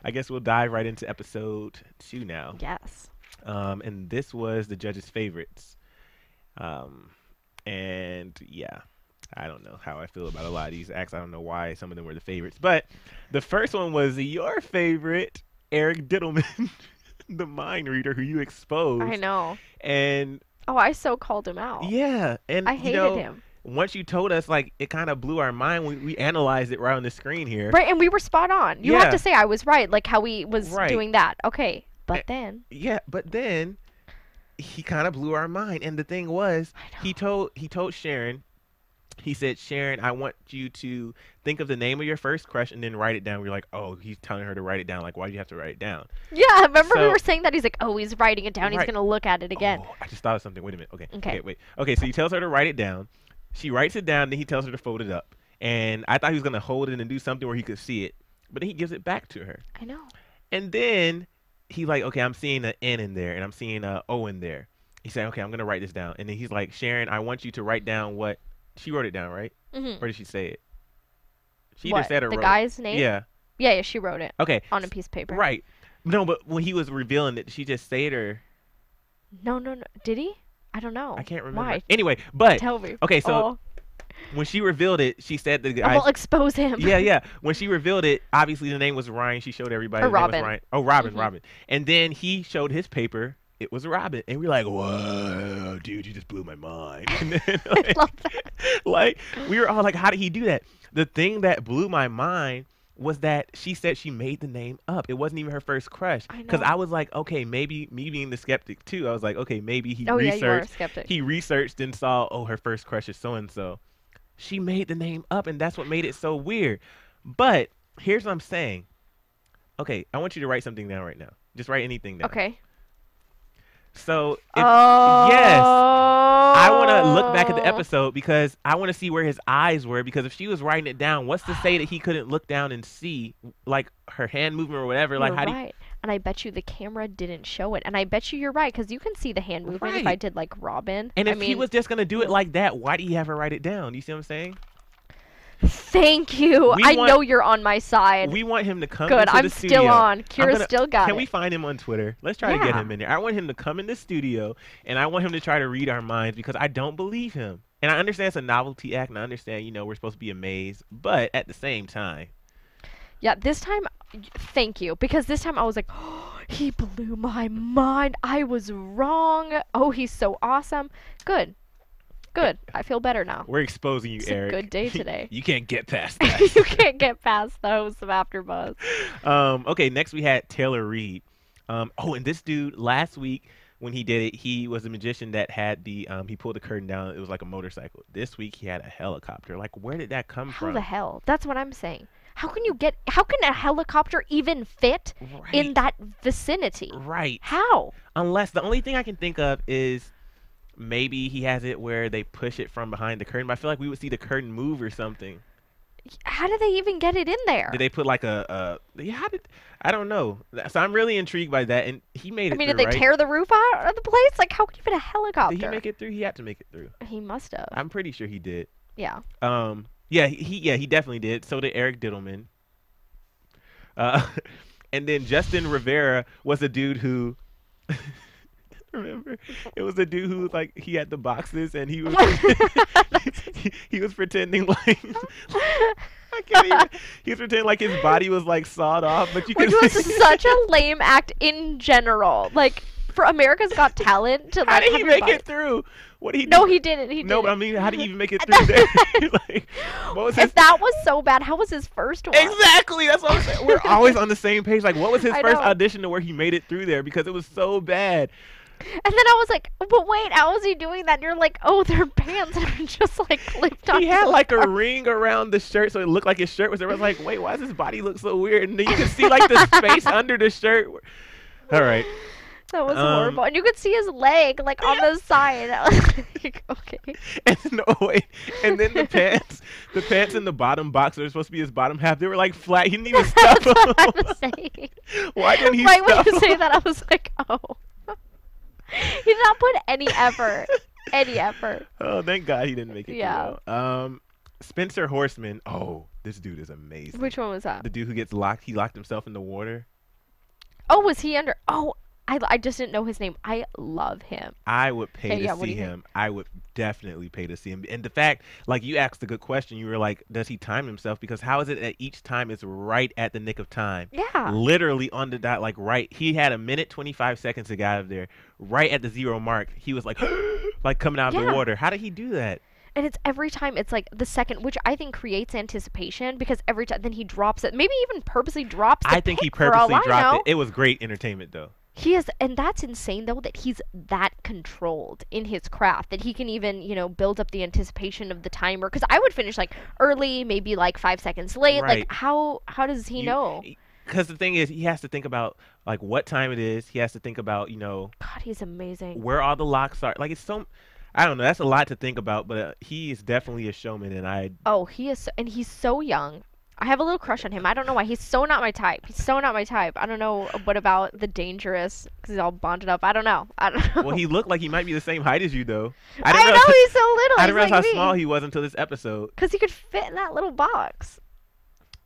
I guess we'll dive right into episode 2 now. Yes. And this was the judges' favorites. And yeah, I don't know how I feel about a lot of these acts. I don't know why some of them were the favorites. But the first one was your favorite, Eric Diddleman, the mind reader who you exposed. I know. And I so called him out. Yeah. And I hated him. Once you told us, like, it kind of blew our mind. We analyzed it right on the screen here. Right, and we were spot on. You have to say I was right, like how he was doing that. Okay, but then. Yeah, but then he kind of blew our mind. And the thing was, he told Sharon. He said, Sharon, I want you to think of the name of your first crush and then write it down. We were like, oh, he's telling her to write it down. Like, why do you have to write it down? Yeah, remember we So- were saying that? He's like, oh, he's writing it down. He's Right. going to look at it again. Oh, I just thought of something. Wait a minute. Okay. Okay. Wait. Okay, so he tells her to write it down. She writes it down, then he tells her to fold it up. And I thought he was going to hold it and do something where he could see it. But then he gives it back to her. I know. And then he's like, okay, I'm seeing an N in there and I'm seeing an O in there. He said, okay, I'm going to write this down. And then he's like, Sharon, I want you to write down what... She wrote it down, right? Mm-hmm. Or did she say it? She What, either said or the wrote guy's name? Yeah. Yeah, she wrote it Okay. on a piece of paper. Right. No, but when he was revealing it, did she just say it or... No. Did he? I don't know. I can't remember. Why? Anyway, but... Tell me. Okay, so Oh, when she revealed it, she said the guy... we'll expose him. Yeah. When she revealed it, obviously the name was Ryan. She showed everybody Or the name was Robin. Ryan. Oh, Robin, Mhm. Robin. And then he showed his paper. It was Robin. And we're like, whoa, dude, you just blew my mind. And then, I love that. like, we were all like, how did he do that? The thing that blew my mind was that she said she made the name up. It wasn't even her first crush. I Because know. I was like, okay, maybe me being the skeptic too. I was like, okay, maybe he Oh, yeah, you are a researched. skeptic. He researched and saw, oh, her first crush is so and so. She made the name up, and that's what made it so weird. But here's what I'm saying. Okay, I want you to write something down right now. Just write anything down. Okay. So, if, Oh. yes, I want to look back at the episode because I want to see where his eyes were. Because if she was writing it down, what's to say that he couldn't look down and see, like, her hand movement or whatever? Like, You're how do you... right. And I bet you the camera didn't show it. And I bet you're right because you can see the hand movement if I Right. did like Robin. And I if he mean, was just going to do it like that, why do you have her write it down? You see what I'm saying? thank you. We I want- know you're on my side. We want him to come Good. into I'm the still studio. on. I'm Kira's still got Can it. we find him on Twitter? Let's try to get Yeah. him in there. I want him to come in the studio, and I want him to try to read our minds because I don't believe him. And I understand it's a novelty act, and I understand, we're supposed to be amazed. But at the same time, Yeah, this time, thank you. Because this time I was like, oh, he blew my mind. I was wrong. Oh, he's so awesome. Good. Good. I feel better now. we're exposing you, It's a Eric. good day today. You can't get past that. You can't get past the host of AfterBuzz. Okay, next we had Taylor Reed. And this dude, last week, when he did it, he was a magician that had he pulled the curtain down. It was like a motorcycle. This week he had a helicopter. Like, where did that come How from? the hell? That's what I'm saying. How can a helicopter even fit in Right. that vicinity? Right. How? Unless the only thing I can think of is maybe he has it where they push it from behind the curtain. But I feel like we would see the curtain move or something. How did they even get it in there? Did they put like I don't know. So I'm really intrigued by that. And he made it I mean, through, did they right? tear the roof out of the place? Like, how could you fit a helicopter? Did he make it through? He had to make it through. He must have. I'm pretty sure he did. Yeah. Yeah, he definitely did. So did Eric Diddleman. And then Justin Rivera was a dude who remember, it was a dude who like he had the boxes and he was he was pretending like I can't even. He was pretending like his body was like sawed off, but you Which could was see. such a lame act in general. Like, for America's Got Talent to like How did have he your make body- it through? What did he? No, do? he didn't. He No, didn't. but I mean, how did he even make it through there? Like, what was his? If that was so bad, how was his first one? Exactly. That's what I'm saying. We're always on the same page. Like, what was his I first know. audition to where he made it through there? Because it was so bad. And then I was like, but wait, how is he doing that? And you're like, oh, their pants are just like clipped on. He had like a ring around the shirt, so it looked like his shirt was there. I was like, wait, why does his body look so weird? And then you could see like the space under the shirt. All right. That was horrible. And you could see his leg like on the side. I was like, okay. And no wait, and then the pants in the bottom box that were supposed to be his bottom half, they were like flat. He didn't even stuff That's what I them. was saying. Why didn't he Right stuff when you say them? that, I was like, oh. He did not put any effort. Any effort. Oh, thank God he didn't make it. Yeah. Through. Spencer Horseman. Oh, this dude is amazing. Which one was that? The dude who gets locked. He locked himself in the water. Oh, was he under? Oh, I just didn't know his name. I love him. I would pay Okay, to yeah, what do see you think? him. I would definitely pay to see him. And the fact, like you asked a good question, you were like, does he time himself? Because how is it that each time it's right at the nick of time? Yeah. Literally on the dot, like right. He had a minute 25 seconds to get out of there. Right at the 0 mark, he was like, like coming out of Yeah. the water. How did he do that? And it's every time it's like the second, which I think creates anticipation because every time then he drops it. Maybe even purposely drops the I think he pick for all purposely I know. dropped it. It was great entertainment though. He is, and that's insane though that he's that controlled in his craft that he can even, build up the anticipation of the timer. Because I would finish like early, maybe like 5 seconds late. Right. Like how does he know? Because the thing is, he has to think about like what time it is. He has to think about God, he's amazing. where all the locks are. Like it's so, I don't know. That's a lot to think about, but he is definitely a showman, and He is, and he's so young. I have a little crush on him. I don't know why. He's so not my type. He's so not my type. I don't know what about the dangerous because he's all bonded up. I don't know. Well, he looked like he might be the same height as you, though. I know he's so little. I He's didn't realize like how me. small he was until this episode. Because he could fit in that little box.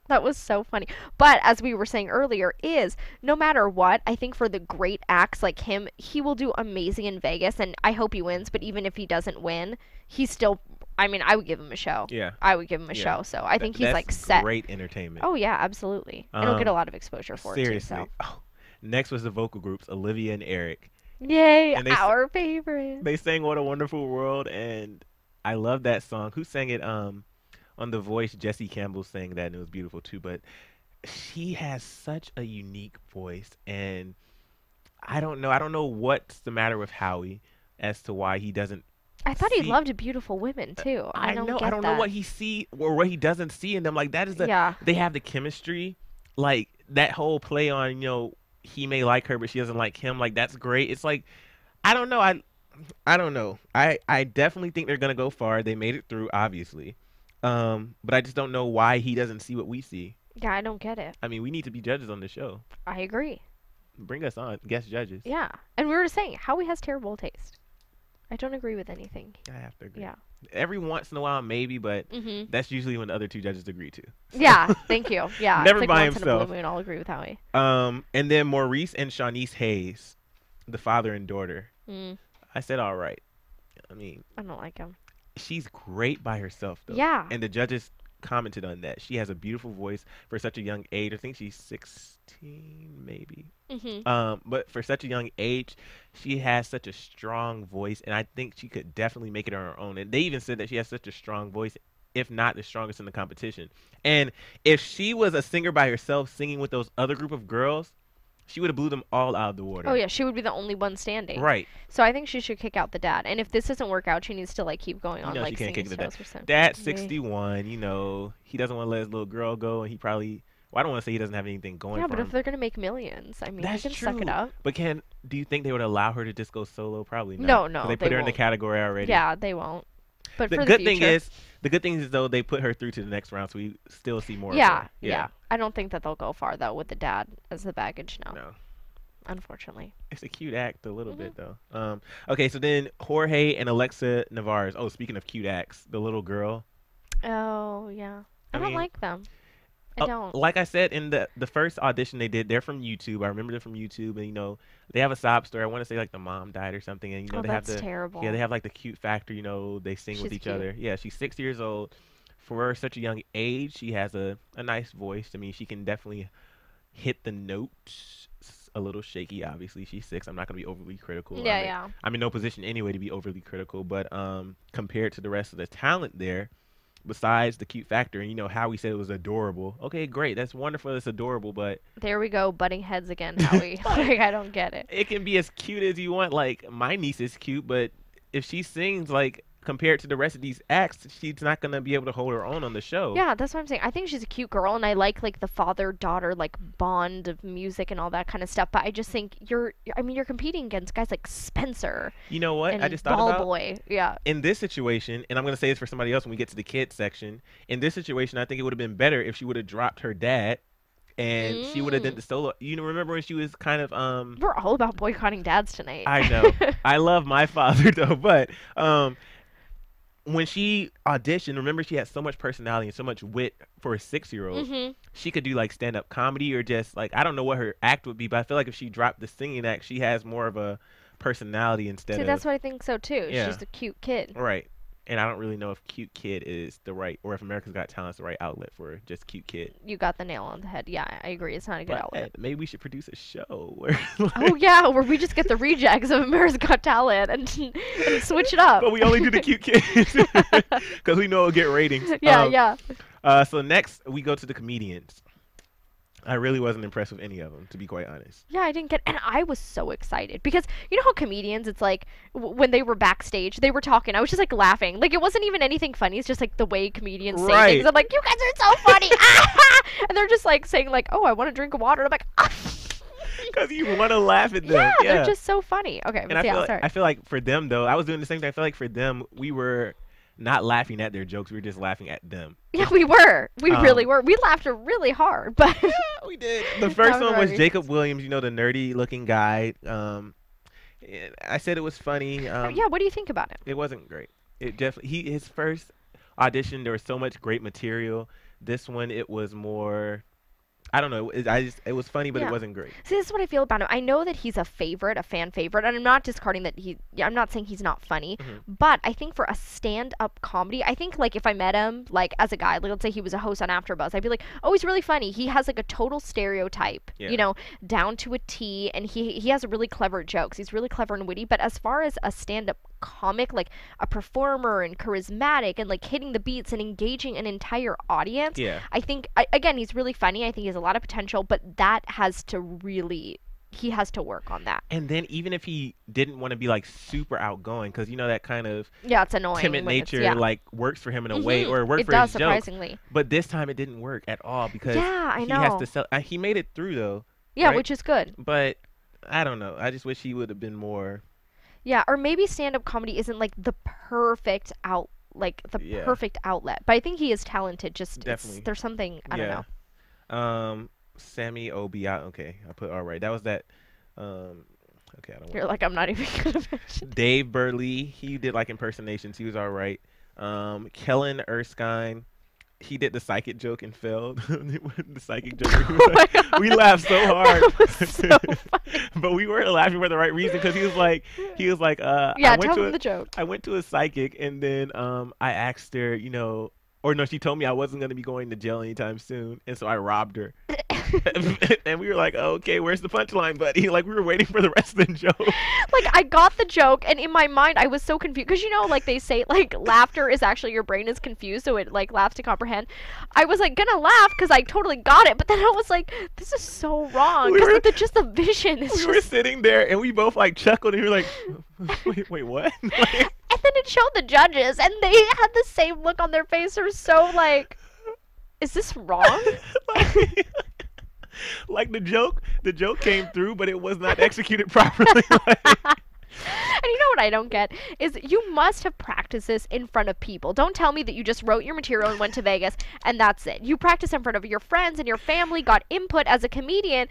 That was so funny. But as we were saying earlier, is no matter what, I think for the great acts like him, he will do amazing in Vegas, and I hope he wins. But even if he doesn't win, he's still. I mean, I would give him a show. Yeah. I would give him a show. So I think he's That's like set. Great entertainment. Oh yeah, absolutely. And he'll get a lot of exposure for seriously. it too. So. Oh, next was the vocal groups, Olivia and Eric. Yay, And our favorite. They sang "What a Wonderful World," and I love that song. Who sang it? On The Voice, Jesse Campbell sang that, and it was beautiful too. But she has such a unique voice, and I don't know what's the matter with Howie as to why he doesn't. I thought he loved beautiful women too. I don't know what he see or what he doesn't see in them. Like that is they have the chemistry, like that whole play on he may like her but she doesn't like him. Like that's great. It's like I don't know. I don't know. I definitely think they're gonna go far. They made it through, obviously, but I just don't know why he doesn't see what we see. Yeah, I don't get it. I mean, we need to be judges on the show. I agree. Bring us on, guest judges. Yeah, and we were saying Howie has terrible taste. I don't agree with anything. I have to agree. Yeah. Every once in a while, maybe, but that's usually when the other two judges agree to. Yeah, thank you. Yeah, Never it's like by once himself. In a blue moon, I'll agree with Howie. And then Maurice and Shawnice Hayes, the father and daughter. I said all right. I mean, I don't like him. She's great by herself, though. Yeah. And the judges commented on that. She has a beautiful voice for such a young age. I think she's 16, maybe. But for such a young age, she has such a strong voice, and I think she could definitely make it on her own. And they even said that she has such a strong voice, if not the strongest in the competition. And if she was a singer by herself singing with those other group of girls, she would have blew them all out of the water. Oh yeah, she would be the only one standing. Right. So I think she should kick out the dad. And if this doesn't work out, she needs to like keep going on like she can't singing kick the dad. shows or something. Dad's 61. He doesn't want to let his little girl go, and he probably. Well, I don't want to say he doesn't have anything going. Yeah, for but him. if they're gonna make millions, I mean, That's he can true. suck it up. But do you think they would allow her to just go solo? Probably not. No, they put her in the category already. Yeah, they won't. But the for good the thing future, is though they put her through to the next round, so we still see more. Yeah, of her. Yeah. I don't think that they'll go far though with the dad as the baggage. No. Unfortunately. It's a cute act a little bit though. Okay, so then Jorge and Alexa Navarez. Oh, speaking of cute acts, the little girl. Oh yeah, I don't like them. I don't. Like I said in the first audition they did, they're from YouTube. I remember them from YouTube, and they have a sob story. I want to say like the mom died or something, and they have terrible. Yeah, they have like the cute factor. They sing with each other. Yeah, she's 6 years old. For such a young age, she has a nice voice. I mean, she can definitely hit the notes. A little shaky, obviously. She's 6. I'm not gonna be overly critical. Yeah. I'm in no position anyway to be overly critical, but compared to the rest of the talent there, besides the cute factor, and how we said it was adorable. Okay, great. That's wonderful. It's adorable, but there we go, butting heads again, Howie. Like I don't get it. It can be as cute as you want. Like my niece is cute, but if she sings like compared to the rest of these acts, she's not gonna be able to hold her own on the show. Yeah, that's what I'm saying. I think she's a cute girl, and I like the father-daughter like bond of music and all that kind of stuff. But I just think you're competing against guys like Spencer. You know what? And I just thought Ball about Boy. Yeah. In this situation, and I'm gonna say this for somebody else when we get to the kids section. In this situation, I think it would have been better if she would have dropped her dad. And she would have done the solo. Remember when she was kind of We're all about boycotting dads tonight. I know. I love my father though, but when she auditioned, remember she had so much personality and so much wit for a 6-year-old. She could do like stand-up comedy or just like I don't know what her act would be, but I feel like if she dropped the singing act, she has more of a personality instead of. See, that's what I think so too. Yeah. She's a cute kid. Right. And I don't really know if cute kid is the right, or if America's Got Talent is the right outlet for just cute kid. You got the nail on the head. Yeah, I agree. It's not a good outlet. Maybe we should produce a show where. Oh yeah, where we just get the rejects of America's Got Talent and switch it up. But we only do the cute kids because we know it'll get ratings. Yeah. So next we go to the comedians. I really wasn't impressed with any of them, to be quite honest. Yeah, I didn't get, and I was so excited because you know how comedians, it's like when they were backstage, they were talking. I was just like laughing, like it wasn't even anything funny. It's just like the way comedians say Right. things. I'm like, you guys are so funny, and they're just like saying like, oh, I want to drink water. And I'm like, Because you want to laugh at them. yeah, Yeah. they're just so funny. Okay, And but I yeah, feel, sorry. I feel like for them though, I was doing the same thing. I feel like for them, we were not laughing at their jokes. We were just laughing at them. Yeah, we were. We really were. We laughed really hard, but We did. The first one was right. Jacob Williams, you know, the nerdy looking guy. I said it was funny. yeah. What do you think about it? It wasn't great. It definitely his first audition, there was so much great material. This one, it was more. I don't know. It was funny, but Yeah. it wasn't great. See, this is what I feel about him. I know that he's a favorite, a fan favorite, and I'm not discarding that I'm not saying he's not funny, but I think for a stand-up comedy, I think like if I met him like as a guy, like let's say he was a host on AfterBuzz, I'd be like, oh, he's really funny. He has like a total stereotype, Yeah. you know, down to a T, and he has really clever jokes. He's really clever and witty. But as far as a stand-up comic, like a performer and charismatic and like hitting the beats and engaging an entire audience, Yeah. I think again he's really funny. I think he has a lot of potential, but that has to really he has to work on that. And then even if he didn't want to be like super outgoing, because you know that kind of Yeah, it's annoying. timid when it's- nature yeah. like works for him in a way, or it worked It for does his jokes. surprisingly. But this time it didn't work at all because Yeah, I he has know. to sell. He made it through though. Yeah, right? which is good. But I don't know. I just wish he would have been more. Yeah, or maybe stand-up comedy isn't like the perfect Yeah. perfect outlet. But I think he is talented. Just Definitely. there's something I don't know. Sammy Obiat. Okay, I put all right. That was that. Okay, I don't. You're like I'm not even gonna mention. Dave Burley. He did like impersonations. He was all right. Kellen Erskine. He did the psychic joke and failed. The psychic joke. Oh my God. We laughed so hard. That was so funny. But we weren't laughing for the right reason because he was like, Yeah, I went tell to him the joke. I went to a psychic and then I asked her, you know, or no, she told me I wasn't going to be going to jail anytime soon, and so I robbed her. And we were like, oh, okay, where's the punchline, buddy? Like we were waiting for the rest of the joke. Like I got the joke, and in my mind I was so confused because you know, like they say, like laughter is actually your brain is confused, so it like laughs to comprehend. I was like gonna laugh because I totally got it, but then I was like, this is so wrong We because were- just the vision is We just. were sitting there and we both like chuckled and we were like, wait, what? Like, And then it showed the judges, and they had the same look on their face. They're so like, is this wrong? like the joke came through, but it was not executed properly. And you know what I don't get is you must have practiced this in front of people. Don't tell me that you just wrote your material and went to Vegas and that's it. You practiced in front of your friends and your family, got input as a comedian.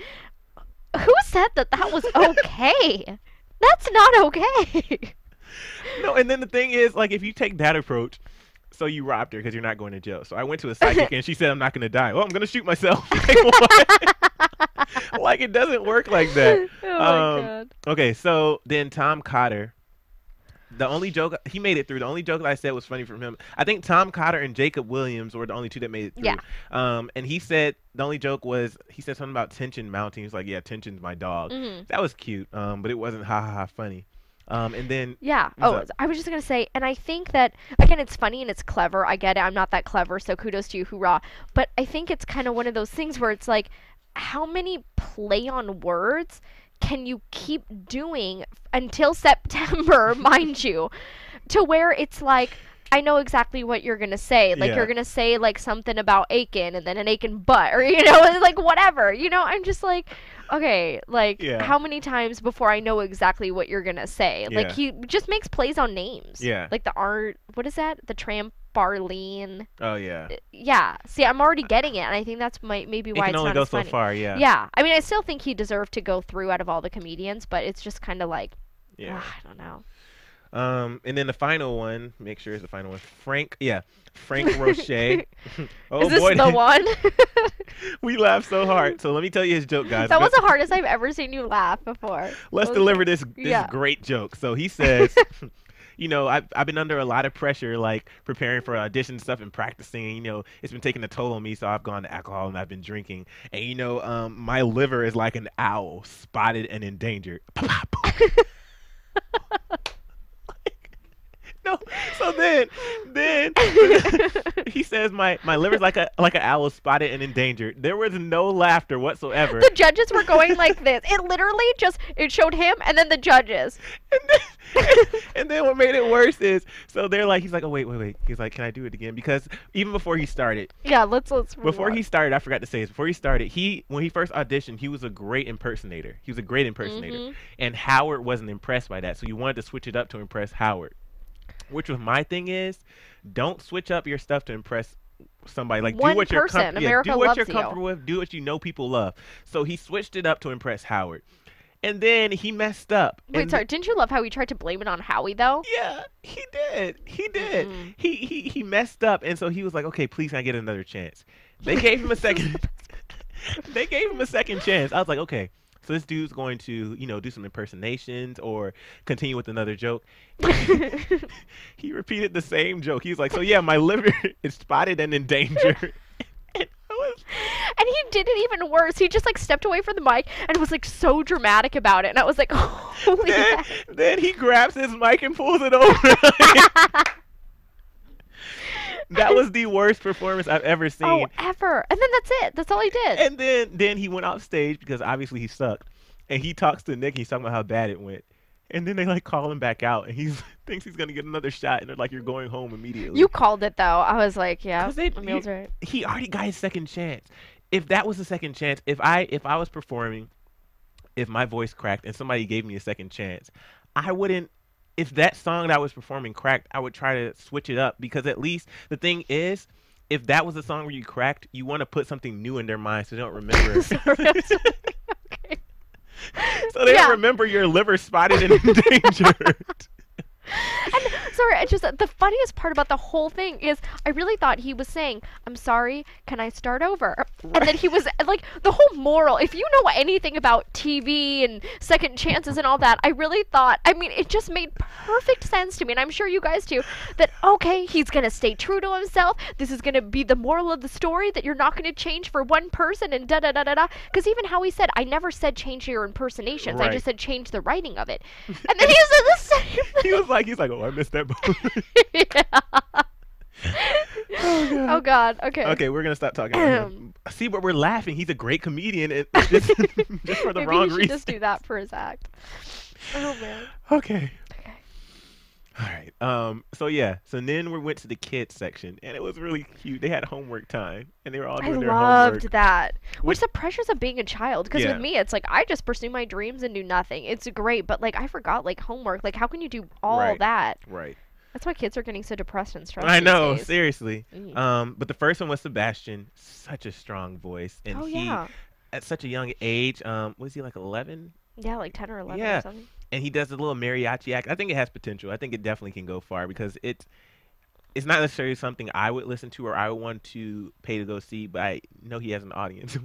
Who said that that was okay? That's not okay. No, and then the thing is, like, if you take that approach, so you robbed her because you're not going to jail. So I went to a psychic and she said, I'm not going to die. Well, I'm going to shoot myself. Like, what? Like, it doesn't work like that. Oh my God. Okay, so then Tom Cotter. The only joke he made it through. The only joke that I said was funny from him. I think Tom Cotter and Jacob Williams were the only two that made it through. Yeah. And he said the only joke was he said something about tension mounting. He's like, yeah, tension's my dog. That was cute. But it wasn't ha ha ha funny. And then Yeah. what's up? I was just going to say, and I think that, again, it's funny and it's clever. I get it. I'm not that clever, so kudos to you. Hoorah. But I think it's kind of one of those things where it's like, how many play on words can you keep doing until September, mind you, to where it's like, I know exactly what you're going to say. Like, Yeah. you're going to say, like, something about Aiken and then an Aiken butt, or, you know, like, whatever. You know, I'm just like, okay, like, Yeah. how many times before I know exactly what you're going to say? Like, Yeah. he just makes plays on names. Yeah. Like, what is that? The trampoline. Oh yeah. Yeah. See, I'm already getting it, and I think that's maybe It why can it's only not go as so funny. far. Yeah. Yeah. I mean, I still think he deserved to go through out of all the comedians, but it's just kind of like, Yeah. I don't know. And then the final one, make sure it's the final one. Frank Roche. Oh Is this boy, the one? we laughed so hard. So let me tell you his joke, guys. That was the hardest I've ever seen you laugh before. Let's What was deliver it? this Yeah. great joke. So he says, you know, I've been under a lot of pressure, like preparing for audition and stuff and practicing. You know, it's been taking a toll on me, so I've gone to alcohol and I've been drinking. And you know, my liver is like an owl, spotted and endangered. No. So then he says my liver's like an owl spotted and endangered. There was no laughter whatsoever. The judges were going like this. It literally it showed him and then the judges. And then what made it worse is, so they're like, he's like, oh wait. He's like, can I do it again? Because even before he started. Yeah, let's Before he started, I forgot to say this. Before he started, when he first auditioned, he was a great impersonator. Mm-hmm. And Howard wasn't impressed by that, so you wanted to switch it up to impress Howard. Which was my thing is, don't switch up your stuff to impress somebody. Like, one do what person. America do what loves you're you. comfortable with. Do what you know people love. So he switched it up to impress Howard. And then he messed up. Wait, sorry. Didn't you love how he tried to blame it on Howie, though? Yeah, he did. Mm-hmm. He messed up, and so he was like, okay, please, can I get another chance? They gave him a second. They gave him a second chance. I was like, okay, so this dude's going to, do some impersonations or continue with another joke. He repeated the same joke. He was like, so yeah, my liver is spotted and endangered. And he did it even worse. He just stepped away from the mic and was so dramatic about it. And I was like, holy heck. Then he grabs his mic and pulls it over. That was the worst performance I've ever seen. Oh, ever. And then that's it. That's all he did. And then he went off stage because obviously he sucked. And he talks to Nick. He's talking about how bad it went. And then they call him back out, and he thinks he's gonna get another shot, and they're like, "You're going home immediately." You called it though. I was like, "Yeah, Emile's right." He already got his second chance. If that was a second chance, if I was performing, if my voice cracked and somebody gave me a second chance, I wouldn't. If that song that I was performing cracked, I would try to switch it up, because at least the thing is, if that was a song where you cracked, you want to put something new in their mind so they don't remember. Okay. So they don't remember your liver spotted and endangered. And sorry, just the funniest part about the whole thing is I really thought he was saying, "I'm sorry, can I start over?" Right. And then he was the whole moral. If you know anything about TV and second chances and all that, I really thought, it just made perfect sense to me, and I'm sure you guys too, that okay, he's gonna stay true to himself. This is gonna be the moral of the story, that you're not gonna change for one person and da da da da da. Because even how he said, I never said change your impersonations. Right. I just said change the writing of it. And then he said the same thing. He's like, oh, I missed that boat. Yeah. Oh God. Okay. Okay, we're gonna stop talking about him. See, but we're laughing. He's a great comedian, and just for the wrong reason. Maybe he should just do that for his act. Oh man. Okay. All right. So then we went to the kids section, and it was really cute. They had homework time, and they were all doing their homework. I loved that. Which the pressures of being a child, because Yeah. with me, it's I just pursue my dreams and do nothing. It's great, but I forgot homework. How can you do all Right. that? Right. That's why kids are getting so depressed and stressed. I know, these days. seriously. Mm. But the first one was Sebastian. Such a strong voice, and he, at such a young age, was he 11? Yeah, 10 or 11 Yeah. or something. And he does a little mariachi act. I think it has potential. I think it definitely can go far, because it's not necessarily something I would listen to or I would want to pay to go see, but I know he has an audience.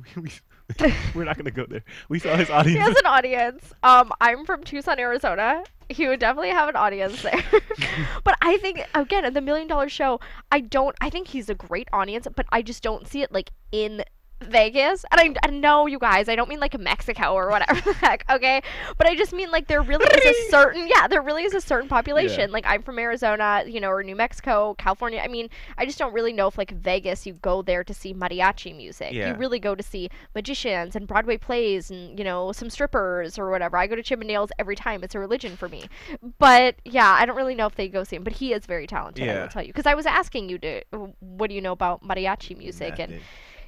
We're not going to go there. We saw his audience. He has an audience. I'm from Tucson, Arizona. He would definitely have an audience there. But I think, again, at the $1 Million Show, I think he's a great audience, but I just don't see it in Vegas. And I know, you guys, I don't mean Mexico or whatever the heck, okay? But I just mean there really is a certain population. Yeah. I'm from Arizona, or New Mexico, California. I just don't really know if Vegas, you go there to see mariachi music. Yeah. You really go to see magicians and Broadway plays and, some strippers or whatever. I go to Chippendales every time. It's a religion for me. But yeah, I don't really know if they go see him, but he is very talented, I will tell you. Because I was asking you what do you know about mariachi music? Nothing. And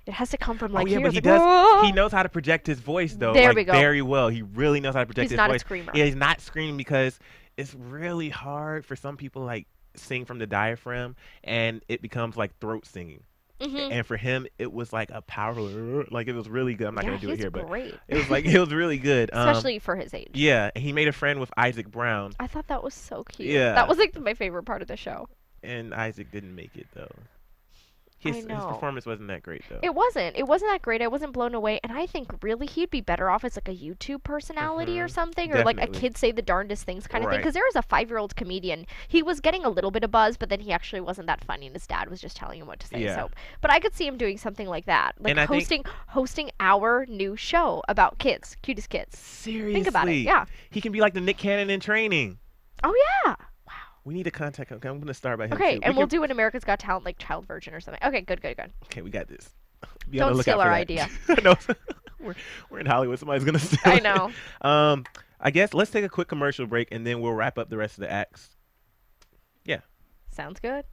it has to come from But here. he does. He knows how to project his voice, though. There we go. Very well. He really knows how to project his voice. He's not a screamer. Yeah, he's not screaming, because it's really hard for some people sing from the diaphragm, and it becomes throat singing. Mm-hmm. And for him, it was a powerful, it was really good. I'm not gonna do it here, but great. it was it was really good. Especially for his age. Yeah, and he made a friend with Isaac Brown, I thought that was so cute. Yeah. That was my favorite part of the show. and Isaac didn't make it though. His performance wasn't that great though. It wasn't that great. I wasn't blown away, and I think really he'd be better off as a YouTube personality or something, or a Definitely. kid say the darndest things kind of thing. Right. Because there was a 5-year-old comedian. He was getting a little bit of buzz, but then he actually wasn't that funny, and his dad was just telling him what to say. Yeah. So, but I could see him doing something like that, And I hosting our new show about kids, cutest kids. Seriously. Think about it. Yeah. He can be like the Nick Cannon in training. Oh yeah. Wow. We need to contact him. I'm gonna start by him Okay, too. and we'll do an America's Got Talent like child version or something. Okay, good. Okay, we got this. Be on the Don't lookout steal for our that. idea. No, we're in Hollywood. Somebody's gonna steal I it. know. I guess let's take a quick commercial break and then we'll wrap up the rest of the acts. Yeah. Sounds good.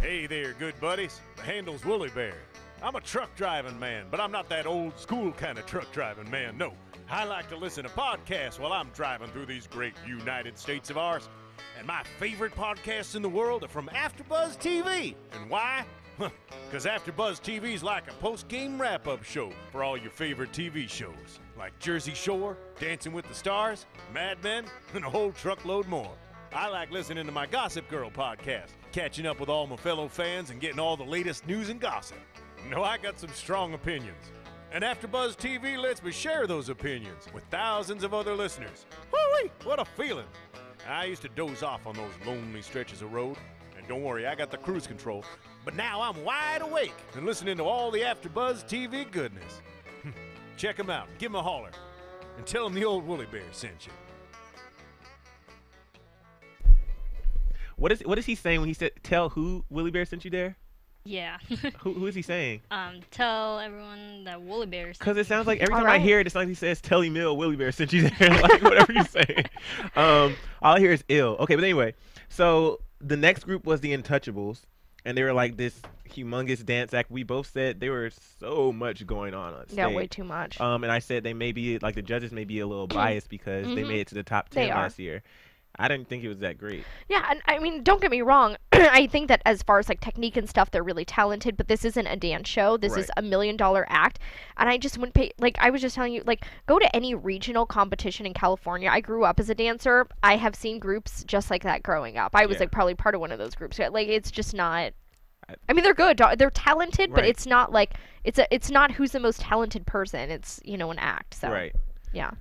Hey there, good buddies. The handle's Woolly Bear. I'm a truck driving man, but I'm not that old school kind of truck driving man. No, I like to listen to podcasts while I'm driving through these great United States of ours. And my favorite podcasts in the world are from AfterBuzz TV. And why? Because AfterBuzz TV is like a post-game wrap-up show for all your favorite TV shows, like Jersey Shore, Dancing with the Stars, Mad Men, and a whole truckload more. I like listening to my Gossip Girl podcast, catching up with all my fellow fans and getting all the latest news and gossip. No, I got some strong opinions. And AfterBuzz TV lets me share those opinions with thousands of other listeners. Woo-wee, what a feeling. I used to doze off on those lonely stretches of road. And don't worry, I got the cruise control. But now I'm wide awake and listening to all the AfterBuzz TV goodness. Check them out, give them a holler, and tell them the old Woolly Bear sent you. What is he saying when he said tell who Willie Bear sent you there? Yeah. Who is he saying? Tell everyone that Woolly Bears. Because it sounds like every time I Alright. hear it, it's like he says, tell Emile Willie Bear sent you there. Like, whatever he's saying. All I hear is ill. Okay, but anyway. So the next group was the Untouchables. And they were like this humongous dance act. We both said there was so much going on stage. Yeah, way too much. And I said they may be, like the judges may be a little biased because they made it to the top 10 They are. last year. I didn't think it was that great. Yeah, and I mean, don't get me wrong. I think that as far as like technique and stuff, they're really talented. But this isn't a dance show. This is Right. $1 million act, and I just wouldn't pay. Like I was just telling you, like go to any regional competition in California. I grew up as a dancer. I have seen groups just like that growing up. I was Yeah. like probably part of one of those groups. Like it's just not. I mean, they're good. They're talented, but Right. it's not like it's not who's the most talented person. It's an act. So Right. yeah.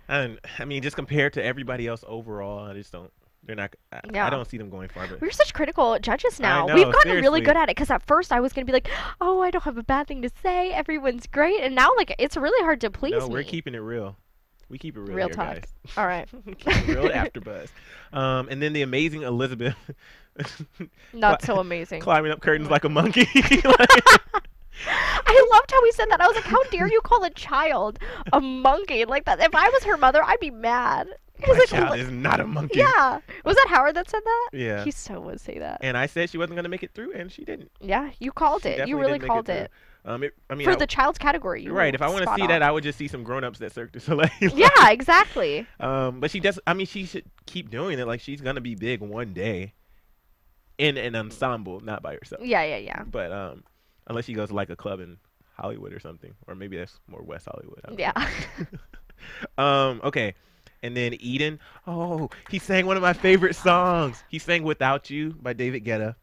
And I mean, just compared to everybody else overall, I just don't. They're not. I Yeah. don't see them going far. But We're such critical judges now. know, We've gotten really seriously. good at it because at first I was going to be like, oh, I don't have a bad thing to say. Everyone's great. And now, like, it's really hard to please no, me. we're keeping it real. We keep it real, Real here, talk. guys. All right. Keep it real at AfterBuzz. And then the amazing Elizabeth Not so amazing. climbing up curtains like a monkey. I loved how he said that. I was like, how dare you call a child a monkey like that? If I was her mother, I'd be mad. He was My like, child "What?" is not a monkey. Yeah. Was that Howard that said that? Yeah. He so would say that. And I said she wasn't gonna make it through, and she didn't. Yeah, you called She it. You definitely really didn't make called through. it. I mean, For the child's category. You right. were If I want to spot see on. that, I would just see some grown-ups at Cirque du Soleil. Yeah, exactly. But she does. I mean, she should keep doing it. Like she's gonna be big one day. In an ensemble, not by herself. Yeah. But unless she goes to like a club in Hollywood or something, or maybe that's more West Hollywood. I don't Yeah. know. Okay. And then Eden. Oh, he sang one of my favorite songs. He sang "Without You" by David Guetta.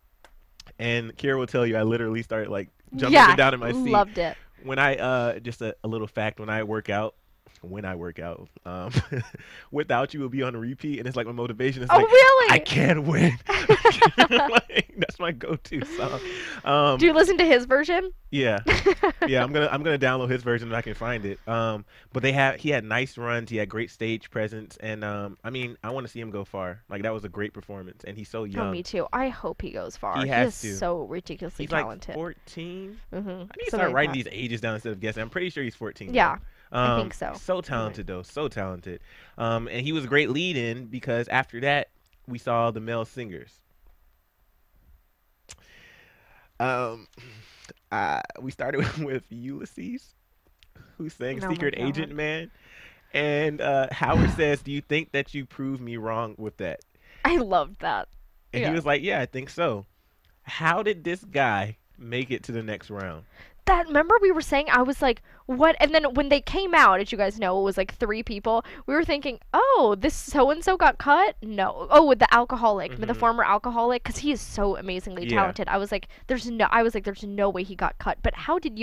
And Kyra will tell you, I literally started like jumping up and down in my seat. Loved it. When I just a little fact, when I work out, "Without You" will be on repeat, and it's like my motivation. It's Oh, like, really? I can't win. Like, that's my go-to song. Do you listen to his version? Yeah, yeah. I'm gonna download his version if I can find it. But he had nice runs. He had great stage presence, and I mean, I want to see him go far. Like that was a great performance, and he's so young. Oh, me too. I hope he goes far. He He has is to. so ridiculously He's talented. like 14. Mm-hmm. I need to start writing these ages down instead of guessing. I'm pretty sure he's 14. Yeah, though. I think so. So talented though, so talented. And he was a great lead-in because after that we saw the male singers. We started with Ulysses, who sang Oh my "Secret God. Agent Man," and Howard says, "Do you think that you proved me wrong with that?" I loved that. And Yeah. he was like, "Yeah, I think so." How did this guy make it to the next round? Remember we were saying, I was like, what? And then when they came out, as you guys know, it was like 3 people. We were thinking, oh, this so-and-so got cut? No. Oh, with the alcoholic, with the former alcoholic, because he is so amazingly Yeah. talented. I was like, there's no way he got cut. But how did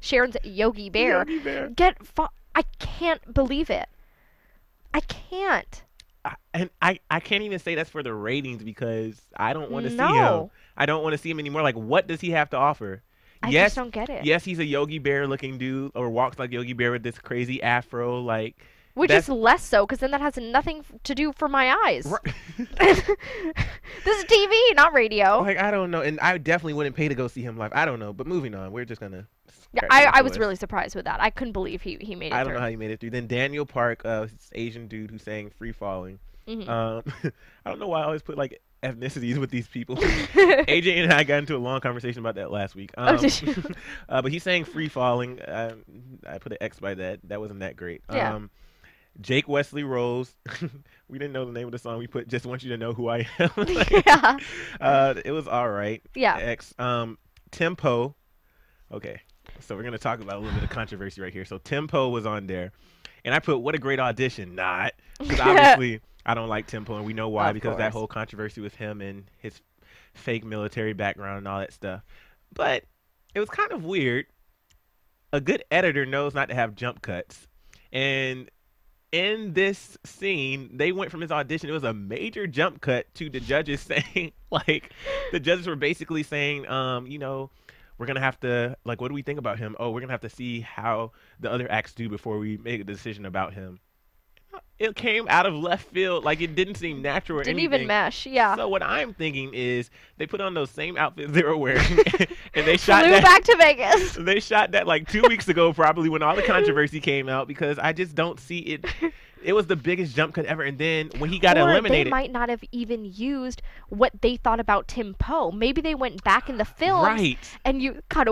Sharon's Yogi Bear, Yogi Bear. get I can't believe it. I can't. I can't even say that's for the ratings because I don't want to see him. No. I don't want to see him anymore. Like, what does he have to offer? I yes, just don't get it. Yes, he's a Yogi Bear looking dude, or walks like Yogi Bear with this crazy afro. Like, Which is less so, because then that has nothing to do for my eyes. Right. This is TV, not radio. Like, I don't know. And I definitely wouldn't pay to go see him live. I don't know. But moving on. We're just going to... Yeah, I was really surprised with that. I couldn't believe he made it through. I don't know how he made it through. Then Daniel Park, this Asian dude who sang Free Falling. I don't know why I always put, like, ethnicities with these people. AJ and I got into a long conversation about that last week. Did you? But he sang Free Falling. I put an X by that. That wasn't that great. Yeah. Jake Wesley Rose. We didn't know the name of the song. We put Just Want You to Know Who I Am. Yeah. It was all right. Yeah. X. Tempo. Okay. So we're going to talk about a little bit of controversy right here. So Tempo was on there. And I put, what a great audition. Not. Because obviously I don't like Tempo, and we know why. Because that whole controversy with him and his fake military background and all that stuff. But it was kind of weird. A good editor knows not to have jump cuts. And in this scene, they went from his audition. It was a major jump cut to the judges saying, like, the judges were basically saying, you know, we're going to have to, like, what do we think about him? Oh, we're going to have to see how the other acts do before we make a decision about him. It came out of left field. Like, it didn't seem natural or anything. Didn't even mesh, yeah. So what I'm thinking is they put on those same outfits they were wearing, and they shot Flew that. back to Vegas. They shot that like 2 weeks ago, probably, when all the controversy came out, because I just don't see it. It was the biggest jump cut ever. And then when he got eliminated, they might not have even used what they thought about Tim Poe. Maybe they went back in the film. Right. And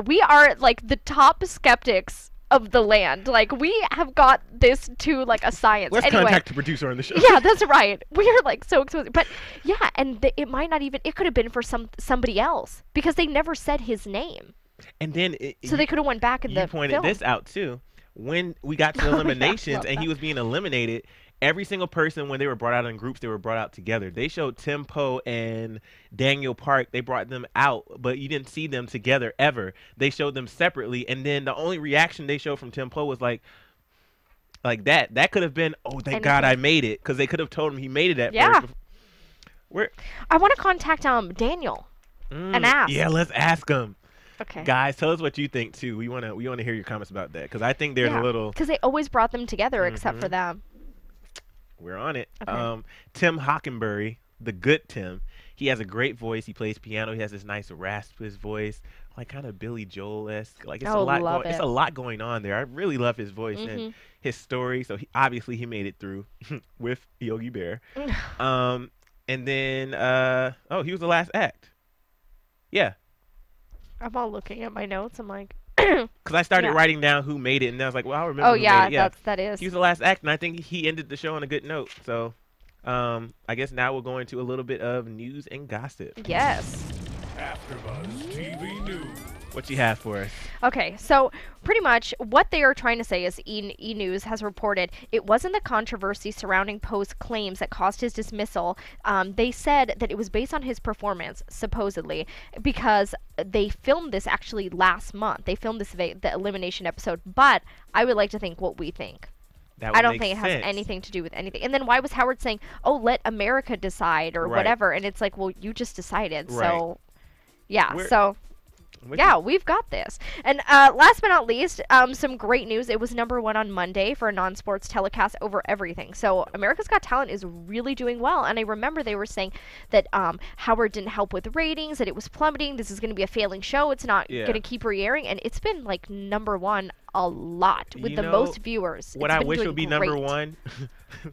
we are like the top skeptics of the land. Like, we have got this to like a science. Let's anyway, contact the producer on the show. Yeah, that's right. We are like so exposed. But yeah, and it might not even. It could have been for somebody else, because they never said his name. And then so they could have went back in the You pointed film. this out too. When we got to eliminations and he was being eliminated, every single person, when they were brought out in groups, they were brought out together. They showed Tim Poe and Daniel Park. They brought them out, but you didn't see them together ever. They showed them separately, and then the only reaction they showed from Tim Poe was like that. That could have been, oh, thank God I made it, because they could have told him he made it at first. I want to contact Daniel and ask. Yeah, let's ask him. Okay. Guys, tell us what you think too. We want to hear your comments about that, because I think there's a little. Because they always brought them together, except for them. We're on it. Okay. Tim Hockenberry, the good Tim. He has a great voice. He plays piano. He has this nice rasp to his voice, like kind of Billy Joel-esque. Like, it's a lot. It's a lot going on there. I really love his voice and his story. So obviously he made it through with Yogi Bear. And then he was the last act. Yeah. I'm all looking at my notes. I'm like, because I started writing down who made it, and I was like, well, I'll remember. Oh, who made it. Yeah, that is. He was the last act, and I think he ended the show on a good note. So, I guess now we'll go into a little bit of news and gossip. Yes. AfterBuzz TV News. What you have for us? Okay, so pretty much what they are trying to say is E! News has reported it wasn't the controversy surrounding Poe's claims that caused his dismissal. They said that it was based on his performance, supposedly, because they filmed this actually last month. They filmed the elimination episode, but I would like to think what we think. I don't think it has anything to do with anything. And then why was Howard saying, oh, let America decide or whatever? And it's like, well, you just decided. Right. So, yeah, we've got this. And last but not least, some great news. It was #1 on Monday for a non-sports telecast over everything. So America's Got Talent is really doing well. And I remember they were saying that Howard didn't help with ratings, that it was plummeting. This is going to be a failing show. It's not going to keep re-airing. And it's been like #1 a lot with the most viewers. What I wish would be #1,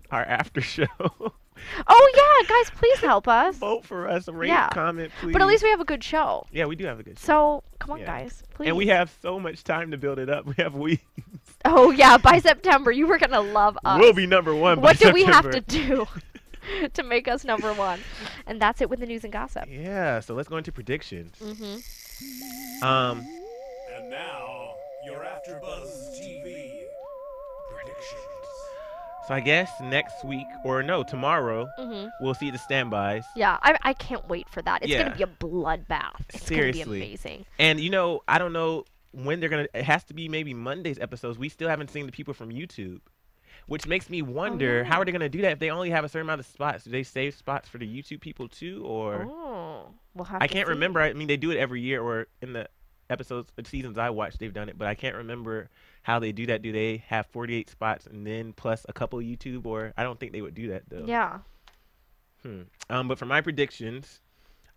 our after show. Oh, yeah, guys, please help us. Vote for us. Rate, comment, please. But at least we have a good show. Yeah, we do have a good show. So, come on, guys, please. And we have so much time to build it up. We have weeks. Oh, yeah, by September, you were going to love us. We'll be #1 What do we have to do to make us #1? And that's it with the news and gossip. Yeah, so let's go into predictions. And now, your AfterBuzz TV predictions. So I guess next week, or no, tomorrow, we'll see the standbys. Yeah, I can't wait for that. It's going to be a bloodbath. It's going to be amazing. And, I don't know when they're going to, it has to be maybe Monday's episodes. We still haven't seen the people from YouTube, which makes me wonder, how are they going to do that if they only have a certain amount of spots? Do they save spots for the YouTube people too, or? We'll have I to can't see. remember. I mean, they do it every year, or in the seasons I watched, they've done it, but I can't remember how they do that. Do they have 48 spots and then plus a couple YouTube, or I don't think they would do that though. Yeah. But for my predictions,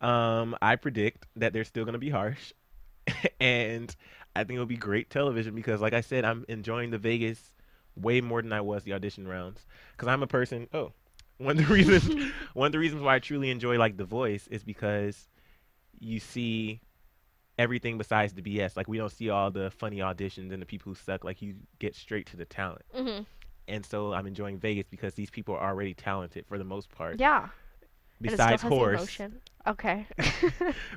I predict that they're still gonna be harsh, and I think it'll be great television because, like I said, I'm enjoying the Vegas way more than I was the audition rounds. Because I'm a person. Oh, one of the reasons why I truly enjoy like The Voice is because you see everything besides the BS. Like we don't see all the funny auditions and the people who suck. Like you get straight to the talent. And so I'm enjoying Vegas because these people are already talented for the most part. Yeah. Besides Horse. Emotion. Okay.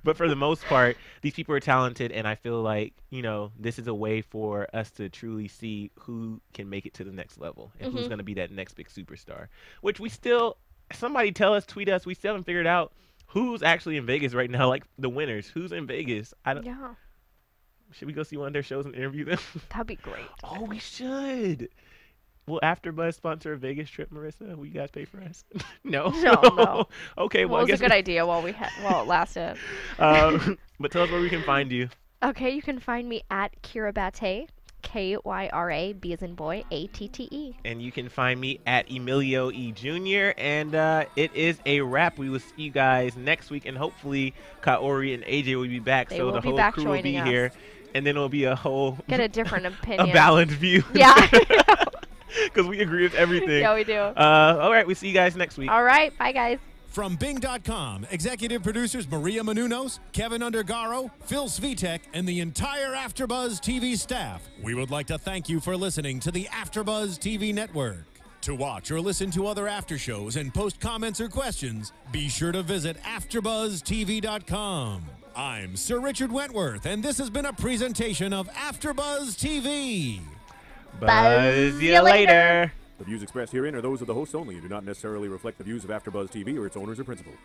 But for the most part, these people are talented, and I feel like, you know, this is a way for us to truly see who can make it to the next level and who's going to be that next big superstar, which we still, somebody tell us, tweet us, we still haven't figured out who's actually in Vegas right now, like the winners. Who's in Vegas? Yeah. Should we go see one of their shows and interview them? That'd be great. Oh, we should. Will AfterBuzz sponsor a Vegas trip, Marissa? Will you guys pay for us? No. No. Okay, well, It I was guess a good idea while it lasted. But tell us where we can find you. Okay, you can find me at Kyra Batte, Kyra, B as in boy, ATTE. And you can find me at Emilio E. Jr. And it is a wrap. We will see you guys next week, and hopefully Kaori and AJ will be back, so the whole crew will be here, and then it'll be a whole get a different opinion, a balanced view. Yeah. Because we agree with everything. Yeah, we do. All right, we'll see you guys next week. All right, bye guys. From Bing.com, executive producers Maria Menounos, Kevin Undergaro, Phil Svitek, and the entire AfterBuzz TV staff, we would like to thank you for listening to the AfterBuzz TV network. To watch or listen to other after shows and post comments or questions, be sure to visit AfterBuzzTV.com. I'm Sir Richard Wentworth, and this has been a presentation of AfterBuzz TV. Buzz you later. The views expressed herein are those of the hosts only and do not necessarily reflect the views of AfterBuzz TV or its owners or principals.